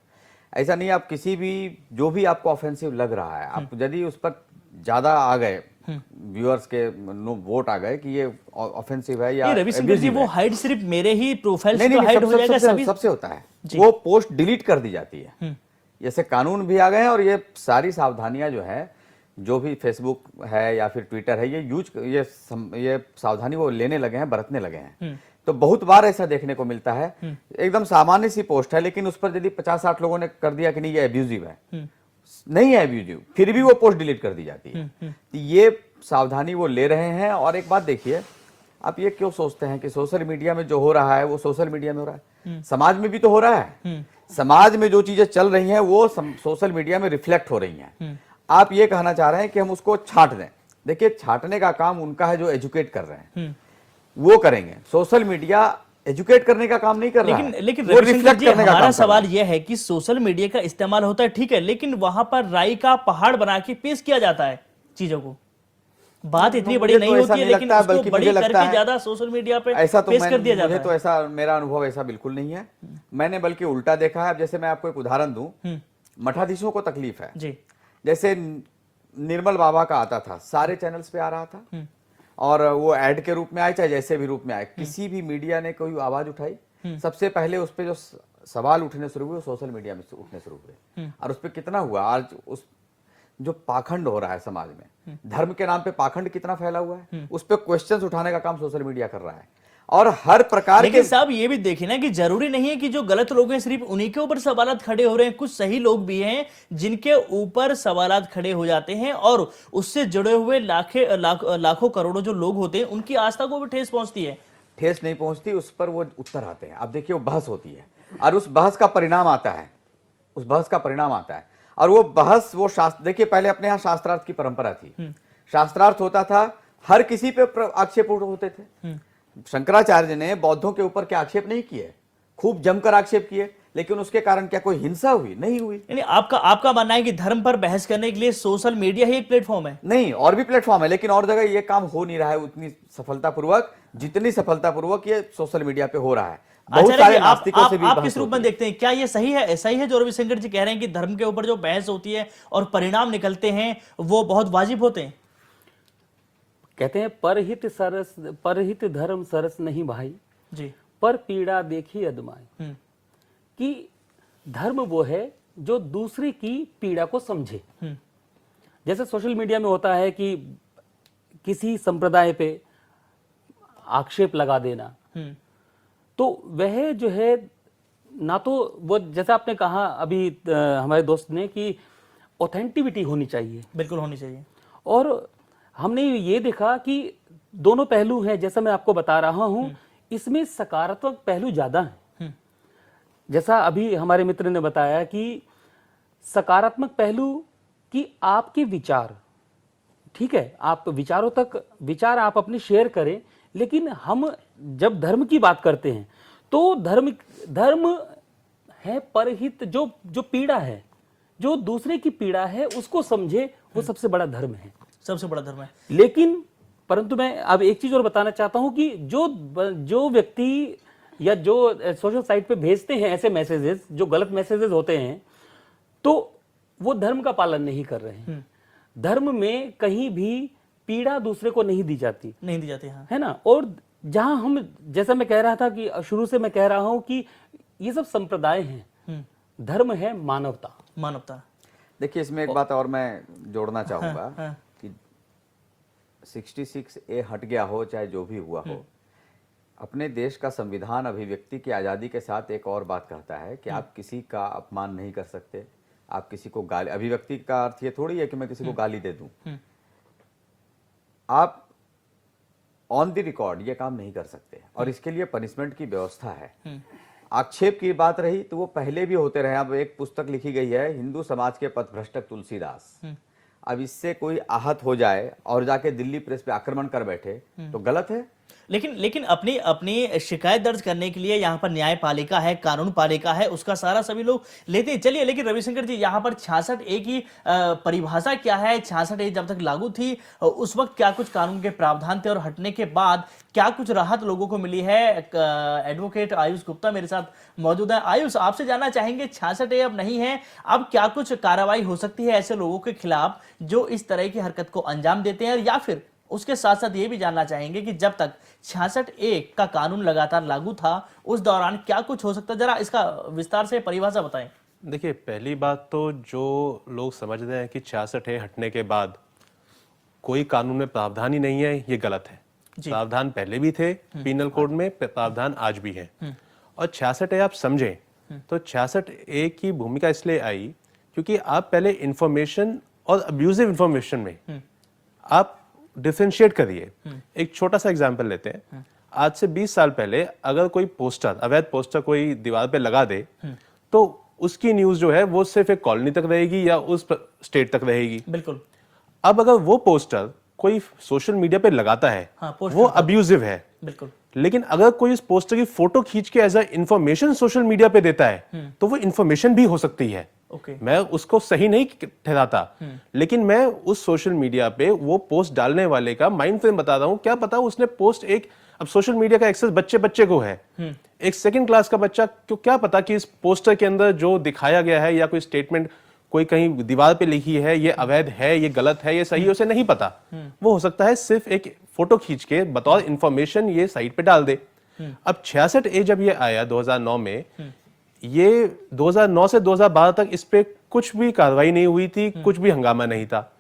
ऐसा नहीं, आप किसी भी जो भी आपको ऑफेंसिव लग रहा है, आप यदि उस पर ज्यादा आ गए, व्यूअर्स के वोट आ गए कि ये ऑफेंसिव है या रविशंकर जी, वो हाइड सिर्फ मेरे ही प्रोफाइल से नहीं, हाइड हो जाएगा? सबसे होता है, वो पोस्ट डिलीट कर दी जाती है। जैसे कानून भी आ गए हैं और ये सारी सावधानियां जो है, जो भी फेसबुक है या फिर ट्विटर है, ये सावधानी वो लेने लगे हैं, बरतने लगे हैं। तो बहुत बार ऐसा देखने को मिलता है, एकदम सामान्य सी पोस्ट है, लेकिन उस पर यदि 50-60 लोगों ने कर दिया कि नहीं ये अब्यूजिव है, नहीं है अब्यूजिव, फिर भी वो पोस्ट डिलीट कर दी जाती है। तो ये सावधानी वो ले रहे हैं। और एक बात देखिए, आप ये क्यों सोचते हैं कि सोशल मीडिया में जो हो रहा है वो सोशल मीडिया में हो रहा है? समाज में भी तो हो रहा है। समाज में जो चीजें चल रही हैं वो सोशल मीडिया में रिफ्लेक्ट हो रही हैं। आप ये कहना चाह रहे हैं कि हम उसको छांट दें। देखिए, छांटने का काम उनका है जो एजुकेट कर रहे हैं, वो करेंगे। सोशल मीडिया एजुकेट करने का काम नहीं कर रहा है, लेकिन वो रिफ्लेक्ट करने का काम हमारा कर रहा सवाल यह है कि सोशल मीडिया का इस्तेमाल होता है, ठीक है, लेकिन वहां पर राई का पहाड़ बना के पेश किया जाता है चीजों को। बात इतनी बड़ी नहीं होती है, लेकिन उसको बड़ी करके ज्यादा सोशल मीडिया पे पेश कर दिया जाता है। तो ऐसा मेरा अनुभव ऐसा बिल्कुल नहीं है। मैंने बल्कि उल्टा देखा है। जैसे मैं आपको एक उदाहरण दूं, मठाधीशों को तकलीफ है जी। जैसे निर्मल बाबा का आता था, सारे चैनल्स पे आ रहा था और वो ऐड के रूप में आए चाहे जैसे भी रूप में आए, किसी भी मीडिया ने कोई आवाज उठाई, सबसे पहले उस पर जो सवाल उठने शुरू हुए सोशल मीडिया में उठने शुरू हुए। और उस पर कितना हुआ आज, उस जो पाखंड हो रहा है समाज में, धर्म के नाम पे पाखंड कितना फैला हुआ है, उस पर क्वेश्चंस उठाने का काम सोशल मीडिया कर रहा है। और हर प्रकार लेकिन के। साहब ये भी देखें ना कि जरूरी नहीं है कि जो गलत लोग हैं सिर्फ उन्हीं के ऊपर सवालात खड़े हो रहे हैं, कुछ सही लोग भी हैं जिनके ऊपर सवालात खड़े हो जाते हैं और उससे जुड़े हुए लाखों करोड़ों जो लोग होते हैं उनकी आस्था को भी ठेस पहुंचती है। ठेस नहीं पहुंचती, उस पर वो उत्तर आते हैं। अब देखिए वो बहस होती है और उस बहस का परिणाम आता है, उस बहस का परिणाम आता है और वो बहस, वो शास्त्र, देखिए पहले अपने यहाँ शास्त्रार्थ की परंपरा थी, शास्त्रार्थ होता था, हर किसी पे आक्षेप होते थे। शंकराचार्य ने बौद्धों के ऊपर क्या आक्षेप नहीं किए, खूब जमकर आक्षेप किए, लेकिन उसके कारण क्या कोई हिंसा हुई? नहीं हुई। यानी आपका मानना है कि धर्म पर बहस करने के लिए सोशल मीडिया ही एक प्लेटफॉर्म है? नहीं, और भी प्लेटफॉर्म है, लेकिन और जगह ये काम हो नहीं रहा है उतनी सफलतापूर्वक जितनी सफलतापूर्वक ये सोशल मीडिया पे हो रहा है। बहुत सारे नास्तिकों से भी आप बहस किस रूप में होती है। देखते हैं? क्या ये सही है? सही है जो रविशंकर जी कह रहे हैं कि धर्म के ऊपर जो बहस होती है और परिणाम निकलते हैं वो बहुत वाजिब होते हैं? कहते हैं परहित धर्म सरस नहीं भाई जी, पर पीड़ा देखी अदमाई। कि धर्म वो है जो दूसरे की पीड़ा को समझे। जैसे सोशल मीडिया में होता है कि किसी संप्रदाय पे आक्षेप लगा देना, तो वह जो है ना, तो वो जैसा आपने कहा अभी हमारे दोस्त ने कि ऑथेंटिविटी होनी चाहिए, बिल्कुल होनी चाहिए। और हमने ये देखा कि दोनों पहलू हैं, जैसा मैं आपको बता रहा हूं, इसमें सकारात्मक पहलू ज्यादा है। जैसा अभी हमारे मित्र ने बताया कि सकारात्मक पहलू कि आपके विचार, ठीक है, आप विचार आप अपने शेयर करें, लेकिन हम जब धर्म की बात करते हैं तो धर्म है परहित, जो पीड़ा है, जो दूसरे की पीड़ा है उसको समझे, वो सबसे बड़ा धर्म है, सबसे बड़ा धर्म है। लेकिन परंतु मैं अब एक चीज और बताना चाहता हूं कि जो व्यक्ति या जो सोशल साइट पे भेजते हैं ऐसे मैसेजेस, जो गलत मैसेजेस होते हैं, तो वो धर्म का पालन नहीं कर रहे हैं। धर्म में कहीं भी पीड़ा दूसरे को नहीं दी जाती, हाँ। है ना। और जहां हम, जैसा मैं कह रहा था कि शुरू से मैं कह रहा हूं कि ये सब संप्रदाय हैं, धर्म है मानवता। देखिए इसमें एक बात और मैं जोड़ना चाहूंगा कि 66A हट गया हो चाहे जो भी हुआ हो, अपने देश का संविधान अभिव्यक्ति की आज़ादी के साथ एक और बात कहता है कि आप किसी का अपमान नहीं कर सकते, आप किसी को गाली, अभिव्यक्ति का अर्थ ये थोड़ी है कि मैं किसी को गाली दे दूं, आप ऑन द रिकॉर्ड ये काम नहीं कर सकते और इसके लिए पनिशमेंट की व्यवस्था है। आक्षेप की बात रही तो वो पहले भी होते रहे। अब एक पुस्तक लिखी गई है हिंदू समाज के पथभ्रष्टक तुलसीदास, अब इससे कोई आहत हो जाए और जाके दिल्ली प्रेस पे आक्रमण कर बैठे तो गलत है। लेकिन अपनी शिकायत दर्ज करने के लिए यहाँ पर न्यायपालिका है, कानून पालिका है, उसका सारा सभी लोग लेते हैं। चलिए, लेकिन रविशंकर जी यहाँ पर 66A की परिभाषा क्या है? 66A जब तक लागू थी उस वक्त क्या कुछ कानून के प्रावधान थे और हटने के बाद क्या कुछ राहत लोगों को मिली है? एडवोकेट आयुष गुप्ता मेरे साथ मौजूद है। आयुष, आपसे जानना चाहेंगे 66A अब नहीं है, अब क्या कुछ कार्रवाई हो सकती है ऐसे लोगों के खिलाफ जो इस तरह की हरकत को अंजाम देते हैं? या फिर उसके साथ साथ ये भी जानना चाहेंगे कि जब तक 66A का कानून लगातार लागू था उस दौरान क्या कुछ हो सकता है? जरा इसका विस्तार से परिभाषा बताएं। देखिए, पहली बात तो जो लोग समझते हैं कि 66A हटने के बाद कोई कानून में प्रावधान ही नहीं है, ये गलत है। प्रावधान पहले भी थे पीनल कोड में, प्रावधान आज भी है। और 66A आप समझें तो 66A की भूमिका इसलिए आई क्योंकि आप पहले इंफॉर्मेशन और अब्यूजिव इंफॉर्मेशन में आप डिफरेंशिएट करिए। एक छोटा सा एग्जांपल लेते हैं। आज से 20 साल पहले अगर कोई पोस्टर, अवैध पोस्टर कोई दीवार पे लगा दे तो उसकी न्यूज जो है वो सिर्फ एक कॉलोनी तक रहेगी या उस स्टेट तक रहेगी। बिल्कुल। अब अगर वो पोस्टर कोई सोशल मीडिया पे लगाता है, वो अब्यूजिव है। बिल्कुल। लेकिन अगर कोई उस पोस्टर की फोटो खींच के as a information social media पे देता है तो वो इंफॉर्मेशन भी हो सकती है। मैं उसको सही नहीं ठहराता, लेकिन मैं उस सोशल मीडिया पे वो पोस्ट डालने वाले का माइंड फ्रेम बता रहा हूं। क्या पता उसने पोस्ट एक, अब सोशल मीडिया का एक्सेस बच्चे को है, एक सेकंड क्लास का बच्चा क्यों, क्या पता कि इस पोस्टर के अंदर जो दिखाया गया है या कोई स्टेटमेंट कोई कहीं दीवार पे लिखी है ये अवैध है, ये गलत है, ये सही है, उसे नहीं पता। वो हो सकता है सिर्फ एक फोटो खींच के बतौर इंफॉर्मेशन ये साइट पे डाल दे। अब 66A जब ये आया 2009 में, ये 2009 से 2012 तक इस पे कुछ भी कार्रवाई नहीं हुई थी, कुछ भी हंगामा नहीं था।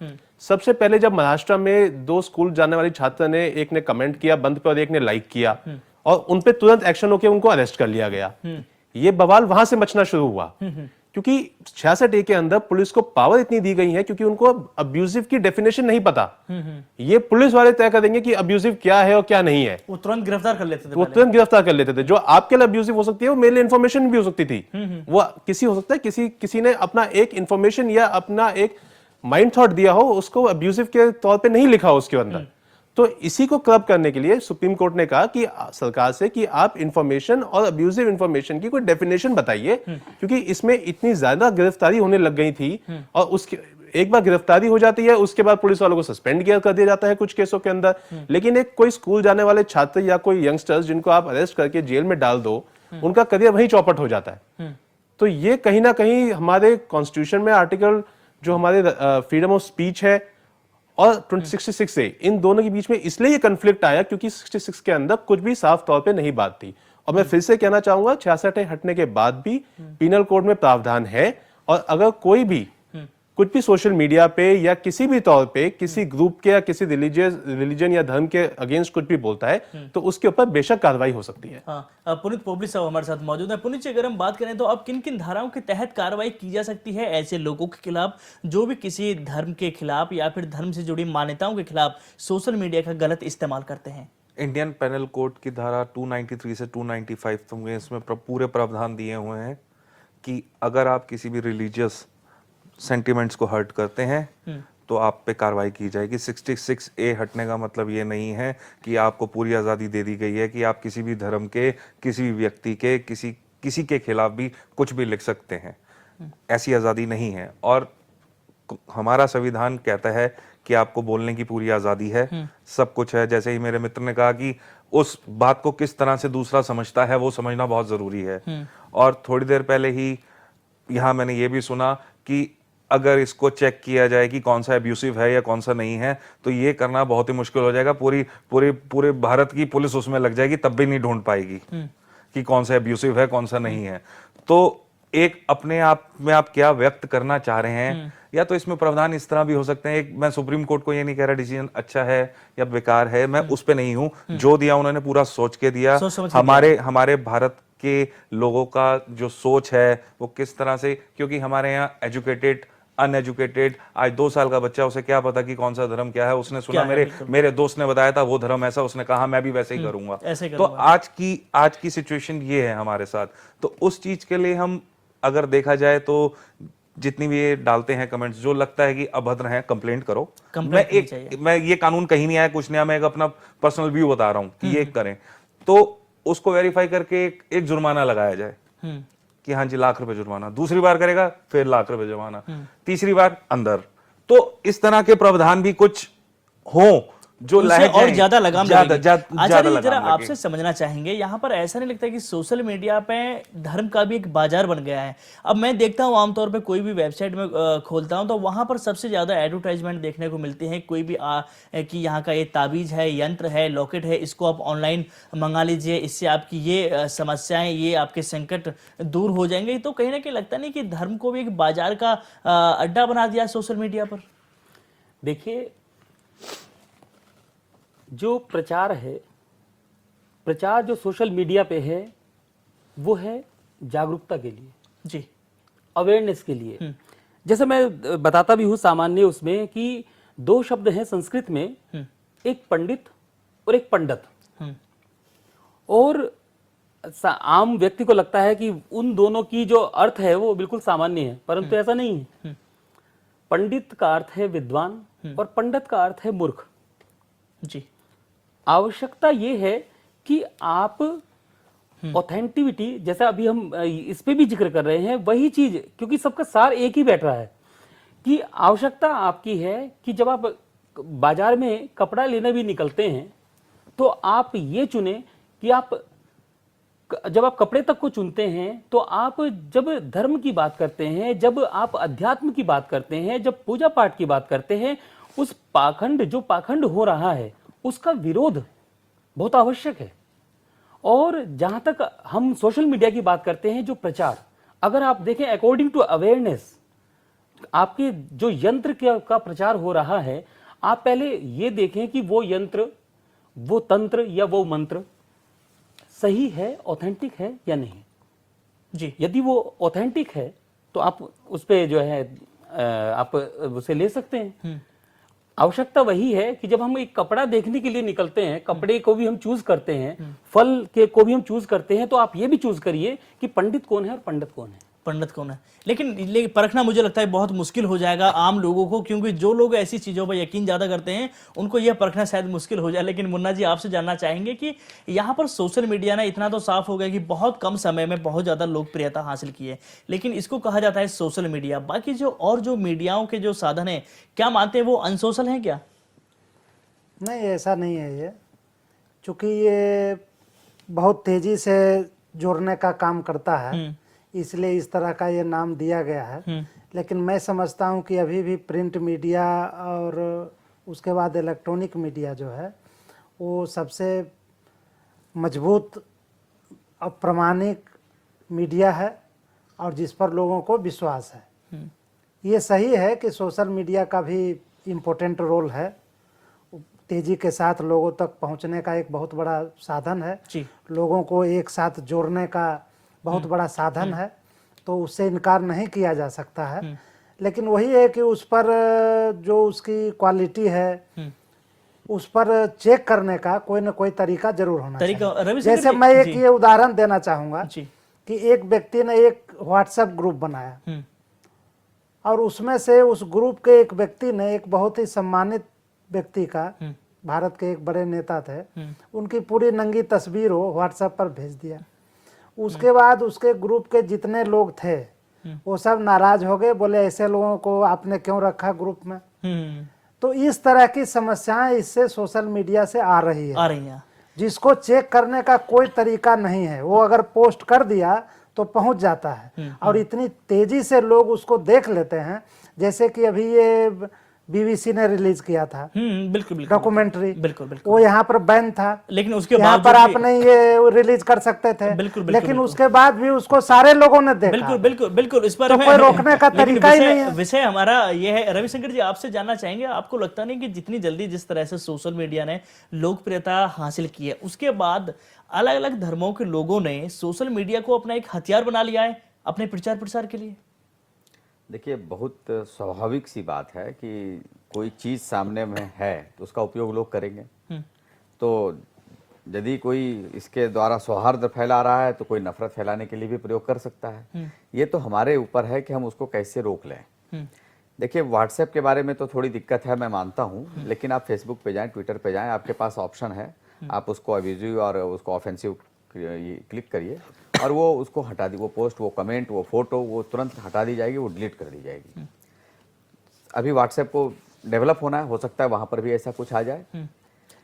सबसे पहले जब महाराष्ट्र में 2 स्कूल जाने वाली छात्रा ने, एक ने कमेंट किया बंद पे और एक ने लाइक किया, और उन पे तुरंत एक्शन होकर उनको अरेस्ट कर लिया गया। ये बवाल वहां से मचना शुरू हुआ क्योंकि 66A के अंदर पुलिस को पावर इतनी दी गई है क्योंकि उनको अब्यूजिव की डेफिनेशन नहीं पता। ये पुलिस वाले तय करेंगे कि अब्यूजिव क्या है और क्या नहीं है। वो तुरंत गिरफ्तार कर लेते थे। वो तुरंत गिरफ्तार कर लेते थे। जो आपके लिए अब्यूजिव हो सकती है वो मेरे लिए इंफॉर्मेशन भी हो सकती थी। वो किसी हो सकता है किसी ने अपना एक इंफॉर्मेशन या अपना एक माइंड थॉट दिया हो, उसको अब्यूजिव के तौर पे नहीं लिखा हो उसके अंदर। तो इसी को कर्ब करने के लिए सुप्रीम कोर्ट ने कहा कि सरकार से कि आप इंफॉर्मेशन और अब्यूजिव इंफॉर्मेशन की कोई डेफिनेशन बताइए, क्योंकि इसमें इतनी ज्यादा गिरफ्तारी होने लग गई थी और उसके एक बार गिरफ्तारी हो जाती है उसके बाद पुलिस वालों को सस्पेंड कर दिया जाता है कुछ केसों के अंदर। लेकिन एक कोई स्कूल जाने वाले छात्र या कोई यंगस्टर्स जिनको आप अरेस्ट करके जेल में डाल दो, उनका करियर वहीं चौपट हो जाता है। तो ये कहीं ना कहीं हमारे कॉन्स्टिट्यूशन में आर्टिकल जो हमारे फ्रीडम ऑफ स्पीच है और 66A, इन दोनों के बीच में इसलिए ये कन्फ्लिक्ट आया क्योंकि 66 के अंदर कुछ भी साफ तौर पे नहीं बात थी। और मैं फिर से कहना चाहूंगा 66A हटने के बाद भी पीनल कोड में प्रावधान है, और अगर कोई भी कुछ भी सोशल मीडिया पे या किसी भी तौर पे किसी ग्रुप के या किसी रिलीजन या धर्म के अगेंस्ट कुछ भी बोलता है तो उसके ऊपर बेशक कार्रवाई हो सकती है। पुनीत पोबली साहब हमारे साथ मौजूद हैं। पुनीत जी, अगर हम बात करें तो अब किन किन धाराओं के तहत कार्रवाई की जा सकती है ऐसे लोगों के खिलाफ जो भी किसी धर्म के खिलाफ या फिर धर्म से जुड़ी मान्यताओं के खिलाफ सोशल मीडिया का गलत इस्तेमाल करते हैं? इंडियन पेनल कोड की धारा 293 से 295 तक इसमें पूरे प्रावधान दिए हुए हैं कि अगर आप किसी भी रिलीजियस सेंटिमेंट्स को हर्ट करते हैं तो आप पे कार्रवाई की जाएगी। 66A हटने का मतलब ये नहीं है कि आपको पूरी आज़ादी दे दी गई है कि आप किसी भी धर्म के, किसी भी व्यक्ति के, किसी के खिलाफ भी कुछ भी लिख सकते हैं। ऐसी आज़ादी नहीं है। और हमारा संविधान कहता है कि आपको बोलने की पूरी आज़ादी है, सब कुछ है। जैसे ही मेरे मित्र ने कहा कि उस बात को किस तरह से दूसरा समझता है वो समझना बहुत ज़रूरी है। और थोड़ी देर पहले ही यहाँ मैंने ये भी सुना कि अगर इसको चेक किया जाए कि कौन सा एब्यूसिव है या कौन सा नहीं है तो ये करना बहुत ही मुश्किल हो जाएगा। पूरे भारत की पुलिस उसमें लग जाएगी, तब भी नहीं ढूंढ पाएगी कि कौन सा एब्यूसिव है कौन सा नहीं है। तो एक अपने आप में आप क्या व्यक्त करना चाह रहे हैं, या तो इसमें प्रावधान इस तरह भी हो सकते हैं। एक मैं सुप्रीम कोर्ट को ये नहीं कह रहा डिसीजन अच्छा है या बेकार है, मैं उस पे नहीं हूं। जो दिया उन्होंने पूरा सोच के दिया। हमारे भारत के लोगों का जो सोच है वो किस तरह से, क्योंकि हमारे यहाँ एजुकेटेड अनएजुकेटेड, आज 2 साल का बच्चा, उसे क्या पता कि कौन सा धर्म क्या है। उसने सुना मेरे दोस्त ने बताया था वो धर्म ऐसा, उसने कहा मैं भी वैसे ही करूंगा। तो आज की सिचुएशन ये है हमारे साथ। तो उस चीज के लिए हम अगर देखा जाए तो जितनी भी ये डालते हैं कमेंट्स, जो लगता है कि अभद्र हैं, कंप्लेंट करो। मैं ये कानून कहीं नहीं आया, कुछ नहीं आया, मैं एक अपना पर्सनल व्यू बता रहा हूं कि ये करें तो उसको वेरीफाई करके एक जुर्माना लगाया जाए कि हाँ जी ₹1,00,000 जुर्माना। दूसरी बार करेगा फिर ₹1,00,000 जुर्माना, तीसरी बार अंदर। तो इस तरह के प्रावधान भी कुछ हो जो और ज्यादा लगाम ज्यादा जरा आपसे समझना चाहेंगे, यहाँ पर ऐसा नहीं लगता कि सोशल मीडिया पे धर्म का भी एक बाजार बन गया है? अब मैं देखता हूँ आमतौर पे कोई भी वेबसाइट में खोलता हूँ तो वहां पर सबसे ज्यादा एडवर्टाइजमेंट देखने को मिलती है। कोई भी कि यहाँ का ये ताबीज है, यंत्र है, लॉकेट है, इसको आप ऑनलाइन मंगा लीजिए, इससे आपकी ये समस्याएं, ये आपके संकट दूर हो जाएंगे। तो कहीं ना कहीं लगता नहीं कि धर्म को भी एक बाजार का अड्डा बना दिया सोशल मीडिया पर? देखिए, जो प्रचार है, प्रचार जो सोशल मीडिया पे है वो है जागरूकता के लिए जी, अवेयरनेस के लिए। जैसे मैं बताता भी हूँ सामान्य उसमें कि 2 शब्द हैं संस्कृत में, एक पंडित और एक पंडित। और आम व्यक्ति को लगता है कि उन दोनों की जो अर्थ है वो बिल्कुल सामान्य है, परंतु ऐसा नहीं है। पंडित का अर्थ है विद्वान और पंडित का अर्थ है मूर्ख जी। आवश्यकता ये है कि आप ऑथेंटिविटी, जैसा अभी हम इस पे भी जिक्र कर रहे हैं, वही चीज, क्योंकि सबका सार एक ही बैठ रहा है कि आवश्यकता आपकी है कि जब आप बाजार में कपड़ा लेने भी निकलते हैं तो आप ये चुने कि जब आप कपड़े तक को चुनते हैं तो आप जब धर्म की बात करते हैं, जब आप अध्यात्म की बात करते हैं, जब पूजा पाठ की बात करते हैं, उस जो पाखंड हो रहा है उसका विरोध बहुत आवश्यक है। और जहां तक हम सोशल मीडिया की बात करते हैं, जो प्रचार, अगर आप देखें अकॉर्डिंग टू अवेयरनेस, आपके जो यंत्र का प्रचार हो रहा है, आप पहले ये देखें कि वो यंत्र, वो तंत्र या वो मंत्र सही है, ऑथेंटिक है या नहीं। जी, यदि वो ऑथेंटिक है तो आप उस पे जो है आप उसे ले सकते हैं। आवश्यकता वही है कि जब हम एक कपड़ा देखने के लिए निकलते हैं, कपड़े को भी हम चूज करते हैं, फल के को भी हम चूज करते हैं, तो आप ये भी चूज करिए कि पंडित कौन है और पंडित कौन है। पंडित कौन है। लेकिन परखना मुझे लगता है बहुत मुश्किल हो जाएगा आम लोगों को, क्योंकि जो लोग ऐसी चीज़ों पर यकीन ज़्यादा करते हैं उनको यह परखना शायद मुश्किल हो जाए। लेकिन मुन्ना जी, आपसे जानना चाहेंगे कि यहाँ पर सोशल मीडिया ने इतना तो साफ हो गया कि बहुत कम समय में बहुत ज़्यादा लोकप्रियता हासिल की है, लेकिन इसको कहा जाता है सोशल मीडिया। बाकी जो मीडियाओं के जो साधन हैं, क्या मानते हैं वो अनसोशल हैं क्या? नहीं, ऐसा नहीं है ये, चूँकि ये बहुत तेज़ी से जोड़ने का काम करता है, इसलिए इस तरह का ये नाम दिया गया है। लेकिन मैं समझता हूँ कि अभी भी प्रिंट मीडिया और उसके बाद इलेक्ट्रॉनिक मीडिया जो है वो सबसे मजबूत और प्रामाणिक मीडिया है और जिस पर लोगों को विश्वास है। ये सही है कि सोशल मीडिया का भी इम्पोर्टेंट रोल है, तेज़ी के साथ लोगों तक पहुंचने का एक बहुत बड़ा साधन है, लोगों को एक साथ जोड़ने का बहुत बड़ा साधन है, तो उससे इनकार नहीं किया जा सकता है। लेकिन वही है कि उस पर जो उसकी क्वालिटी है उस पर चेक करने का कोई ना कोई तरीका जरूर होना चाहिए। जैसे मैं एक ये उदाहरण देना चाहूँगा कि एक व्यक्ति ने एक व्हाट्सएप ग्रुप बनाया और उसमें से उस ग्रुप के एक व्यक्ति ने एक बहुत ही सम्मानित व्यक्ति का, भारत के एक बड़े नेता थे, उनकी पूरी नंगी तस्वीर हो व्हाट्सएप पर भेज दिया। उसके बाद उसके ग्रुप के जितने लोग थे वो सब नाराज हो गए, बोले ऐसे लोगों को आपने क्यों रखा ग्रुप में। तो इस तरह की समस्याएं इससे सोशल मीडिया से आ रही है, जिसको चेक करने का कोई तरीका नहीं है। वो अगर पोस्ट कर दिया तो पहुंच जाता है और इतनी तेजी से लोग उसको देख लेते हैं। जैसे कि अभी ये बीबीसी ने रिलीज किया था बिल्कुल डॉक्यूमेंट्री, बिल्कुल वो यहाँ पर बैन था, लेकिन उसके यहाँ पर आपने ये रिलीज कर सकते थे, लेकिन उसके बाद भी उसको सारे लोगों ने देखा। बिल्कुल इस पर तो कोई रोकने का तरीका ही नहीं है। विषय हमारा ये है। रविशंकर जी, आपसे जानना चाहेंगे, आपको लगता नहीं कि जितनी जल्दी जिस तरह से सोशल मीडिया ने लोकप्रियता हासिल की है, उसके बाद अलग अलग धर्मों के लोगों ने सोशल मीडिया को अपना एक हथियार बना लिया है अपने प्रचार प्रसार के लिए? देखिए, बहुत स्वाभाविक सी बात है कि कोई चीज़ सामने में है तो उसका उपयोग लोग करेंगे। तो यदि कोई इसके द्वारा सौहार्द फैला रहा है तो कोई नफरत फैलाने के लिए भी प्रयोग कर सकता है। ये तो हमारे ऊपर है कि हम उसको कैसे रोक लें। देखिए, व्हाट्सएप के बारे में तो थोड़ी दिक्कत है, मैं मानता हूँ, लेकिन आप फेसबुक पे जाएं, ट्विटर पे जाएं, आपके पास ऑप्शन है, आप उसको अब्यूजिव और उसको ऑफेंसिव क्लिक करिए और वो उसको हटा दी, वो पोस्ट, वो कमेंट, वो फोटो, वो तुरंत हटा दी जाएगी, वो डिलीट कर दी जाएगी। अभी व्हाट्सएप को डेवलप होना है, हो सकता है वहां पर भी ऐसा कुछ आ जाए।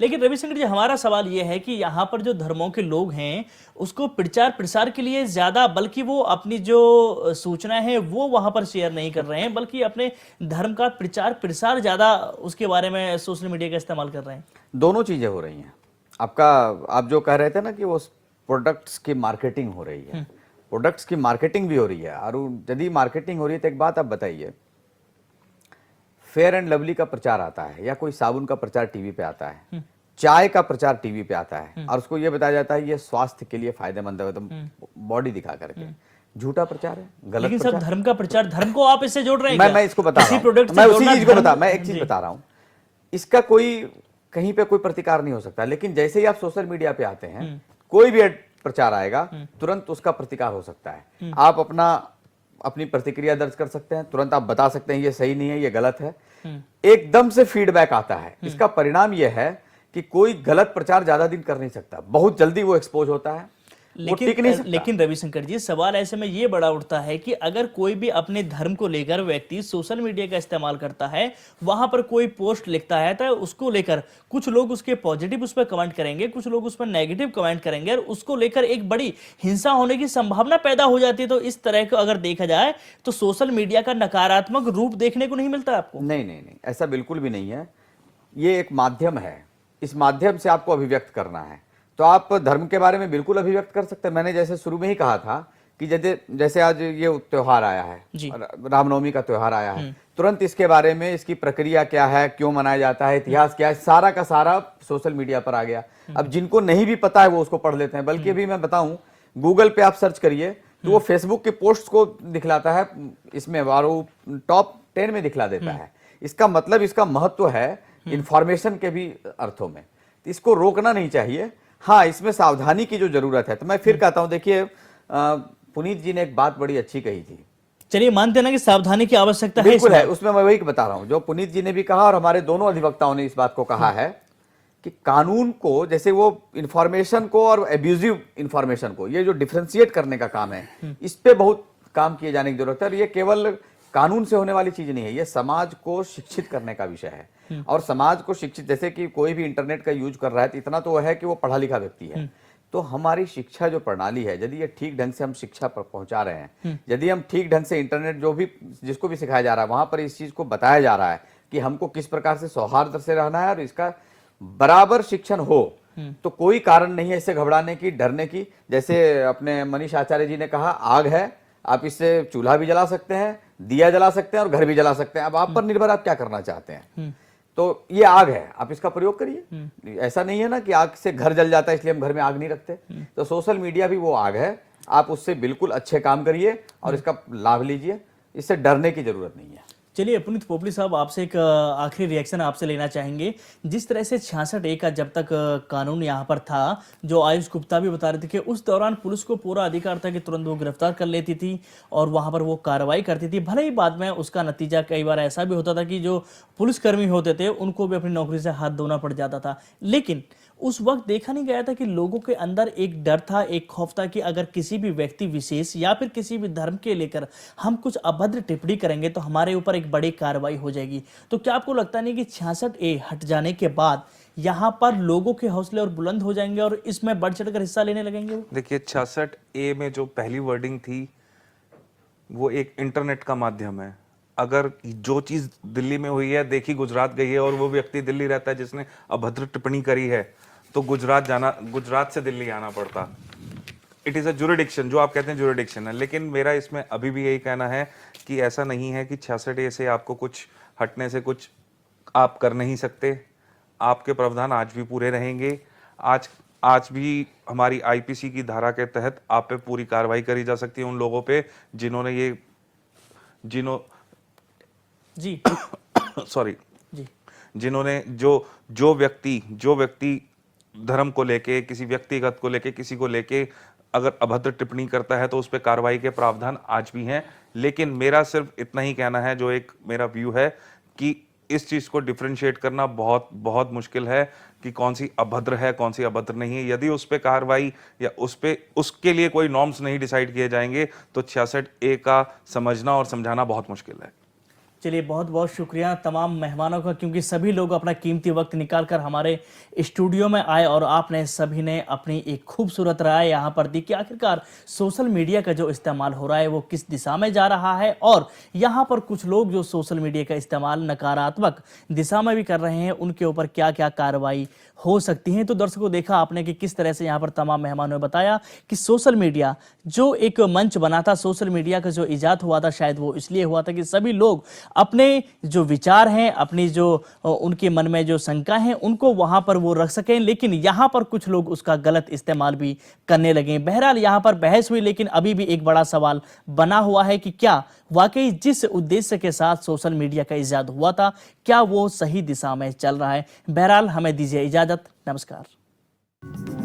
लेकिन रविशंकर जी, हमारा सवाल यह है कि यहाँ पर जो धर्मों के लोग हैं उसको प्रचार प्रसार के लिए ज्यादा, बल्कि वो अपनी जो सूचना है वो वहां पर शेयर नहीं कर रहे हैं, बल्कि अपने धर्म का प्रचार प्रसार ज्यादा उसके बारे में सोशल मीडिया का इस्तेमाल कर रहे हैं। दोनों चीजें हो रही हैं। आप जो कह रहे थे ना कि वो प्रोडक्ट्स की मार्केटिंग हो रही है, प्रोडक्ट्स की मार्केटिंग भी हो रही है। और यदि मार्केटिंग हो रही है तो एक बात आप बताइए, फेयर एंड लवली का प्रचार आता है या कोई साबुन का प्रचार टीवी पे आता है, चाय का प्रचार टीवी पे आता है और उसको ये बताया जाता है ये स्वास्थ्य के लिए फायदेमंद है, तो बॉडी दिखा करके। झूठा प्रचार है, गलत। लेकिन सब धर्म का प्रचार, धर्म को आप इससे जोड़ रहे हैं। मैं इसको बता रहा हूं, मैं उसी चीज को बता, मैं एक चीज बता रहा हूं, इसका कोई कहीं पे कोई प्रतिकार नहीं हो सकता। लेकिन जैसे ही आप सोशल मीडिया पे आते हैं, कोई भी प्रचार आएगा, तुरंत उसका प्रतिकार हो सकता है। आप अपनी प्रतिक्रिया दर्ज कर सकते हैं, तुरंत आप बता सकते हैं ये सही नहीं है, ये गलत है, एकदम से फीडबैक आता है। इसका परिणाम यह है कि कोई गलत प्रचार ज्यादा दिन कर नहीं सकता, बहुत जल्दी वो एक्सपोज होता है। लेकिन रविशंकर जी, सवाल ऐसे में ये बड़ा उठता है कि अगर कोई भी अपने धर्म को लेकर व्यक्ति सोशल मीडिया का इस्तेमाल करता है, वहां पर कोई पोस्ट लिखता है, तो उसको लेकर कुछ लोग उसके पॉजिटिव उस पर कमेंट करेंगे, कुछ लोग उस पर नेगेटिव कमेंट करेंगे और उसको लेकर एक बड़ी हिंसा होने की संभावना पैदा हो जाती है। तो इस तरह को अगर देखा जाए तो सोशल मीडिया का नकारात्मक रूप देखने को नहीं मिलता आपको? नहीं, ऐसा बिल्कुल भी नहीं है। ये एक माध्यम है, इस माध्यम से आपको अभिव्यक्त करना है तो आप धर्म के बारे में बिल्कुल अभिव्यक्त कर सकते हैं। मैंने जैसे शुरू में ही कहा था कि जैसे आज ये त्योहार आया है, रामनवमी का त्योहार आया है, तुरंत इसके बारे में, इसकी प्रक्रिया क्या है, क्यों मनाया जाता है, इतिहास क्या है, सारा का सारा सोशल मीडिया पर आ गया। अब जिनको नहीं भी पता है वो उसको पढ़ लेते हैं। बल्कि अभी मैं बताऊं, गूगल पे आप सर्च करिए तो वो फेसबुक के पोस्ट को दिखलाता है इसमें, और वो टॉप 10 में दिखला देता है। इसका मतलब, इसका महत्व है इंफॉर्मेशन के भी अर्थों में। तो इसको रोकना नहीं चाहिए। हाँ, इसमें सावधानी की जो जरूरत है। तो मैं फिर कहता हूं, देखिए पुनीत जी ने एक बात बड़ी अच्छी कही थी। चलिए, मानते हैं ना कि सावधानी की आवश्यकता है। बिल्कुल है, उसमें मैं वही बता रहा हूं जो पुनीत जी ने भी कहा और हमारे दोनों अधिवक्ताओं ने इस बात को कहा है कि कानून को, जैसे वो इंफॉर्मेशन को और एब्यूजिव इंफॉर्मेशन को, ये जो डिफरेंशिएट करने का काम है, इस पे बहुत काम किए जाने की जरूरत है। और ये केवल कानून से होने वाली चीज नहीं है, ये समाज को शिक्षित करने का विषय है। और समाज को शिक्षित, जैसे कि कोई भी इंटरनेट का यूज कर रहा है तो इतना तो है कि वो पढ़ा लिखा व्यक्ति है। तो हमारी शिक्षा जो प्रणाली है, यदि ये ठीक ढंग से हम शिक्षा पर पहुंचा रहे हैं, यदि हम ठीक ढंग से इंटरनेट जो भी जिसको भी सिखाया जा रहा है वहां पर इस चीज को बताया जा रहा है कि हमको किस प्रकार से सौहार्द से रहना है और इसका बराबर शिक्षण हो, तो कोई कारण नहीं है इससे घबराने की, डरने की। जैसे अपने मनीष आचार्य जी ने कहा, आग है, आप इससे चूल्हा भी जला सकते हैं, दिया जला सकते हैं और घर भी जला सकते हैं। अब आप पर निर्भर आप क्या करना चाहते हैं। तो ये आग है, आप इसका प्रयोग करिए। ऐसा नहीं है ना कि आग से घर जल जाता है इसलिए हम घर में आग नहीं रखते। तो सोशल मीडिया भी वो आग है, आप उससे बिल्कुल अच्छे काम करिए और इसका लाभ लीजिए, इससे डरने की जरूरत नहीं है। चलिए पुनीत पोपली साहब, आपसे एक आखिरी रिएक्शन आपसे लेना चाहेंगे। जिस तरह से 66A का जब तक कानून यहाँ पर था, जो आयुष गुप्ता भी बता रहे थे कि उस दौरान पुलिस को पूरा अधिकार था कि तुरंत वो गिरफ्तार कर लेती थी और वहाँ पर वो कार्रवाई करती थी। भले ही बाद में उसका नतीजा कई बार ऐसा भी होता था कि जो पुलिसकर्मी होते थे उनको भी अपनी नौकरी से हाथ धोना पड़ जाता था। लेकिन उस वक्त देखा नहीं गया था कि लोगों के अंदर एक डर था, एक खौफ था कि अगर किसी भी व्यक्ति विशेष या फिर किसी भी धर्म के लेकर हम कुछ अभद्र टिप्पणी करेंगे तो हमारे ऊपर एक बड़ी कार्रवाई हो जाएगी। तो क्या आपको लगता नहीं कि 66A हट जाने के बाद यहाँ पर लोगों के हौसले और बुलंद हो जाएंगे और इसमें बढ़ चढ़कर हिस्सा लेने लगेंगे? देखिए, 66A में जो पहली वर्डिंग थी वो एक इंटरनेट का माध्यम है। अगर जो चीज दिल्ली में हुई है, देखी गुजरात गई है और वो व्यक्ति दिल्ली रहता है जिसने अभद्र टिप्पणी करी है, तो गुजरात से दिल्ली आना पड़ता। इट इज अ जुरिडिक्शन, जो आप कहते हैं जुरिडिक्शन है। लेकिन मेरा इसमें अभी भी यही कहना है कि ऐसा नहीं है कि 66A से आपको कुछ हटने से कुछ आप कर नहीं सकते। आपके प्रावधान आज भी पूरे रहेंगे। आज भी हमारी आईपीसी की धारा के तहत आप पे पूरी कार्रवाई करी जा सकती है उन लोगों पे जिन्होंने जिन्होंने जो व्यक्ति धर्म को लेके, किसी व्यक्तिगत को लेके, किसी को लेके अगर अभद्र टिप्पणी करता है तो उस पर कार्रवाई के प्रावधान आज भी हैं। लेकिन मेरा सिर्फ इतना ही कहना है, जो एक मेरा व्यू है, कि इस चीज को डिफरेंशिएट करना बहुत बहुत मुश्किल है कि कौन सी अभद्र है, कौन सी अभद्र नहीं है। यदि उस पर कार्रवाई या उसके लिए कोई नॉर्म्स नहीं डिसाइड किए जाएंगे तो 66A का समझना और समझाना बहुत मुश्किल है। चलिए, बहुत बहुत शुक्रिया तमाम मेहमानों का, क्योंकि सभी लोग अपना कीमती वक्त निकालकर हमारे स्टूडियो में आए और आपने सभी ने अपनी एक खूबसूरत राय यहाँ पर दी कि आखिरकार सोशल मीडिया का जो इस्तेमाल हो रहा है वो किस दिशा में जा रहा है और यहाँ पर कुछ लोग जो सोशल मीडिया का इस्तेमाल नकारात्मक दिशा में भी कर रहे हैं, उनके ऊपर क्या क्या कार्रवाई हो सकती है। तो दर्शकों, देखा आपने कि किस तरह से यहाँ पर तमाम मेहमानों ने बताया कि सोशल मीडिया जो एक मंच बना था, सोशल मीडिया का जो इजाद हुआ था, शायद वो इसलिए हुआ था कि सभी लोग अपने जो विचार हैं, अपनी जो उनके मन में जो शंका है, उनको वहां पर वो रख सकें। लेकिन यहाँ पर कुछ लोग उसका गलत इस्तेमाल भी करने लगे। बहरहाल यहाँ पर बहस हुई, लेकिन अभी भी एक बड़ा सवाल बना हुआ है कि क्या वाकई जिस उद्देश्य के साथ सोशल मीडिया का इजाद हुआ था, क्या वो सही दिशा में चल रहा है। बहरहाल हमें दीजिए इजाजत। नमस्कार।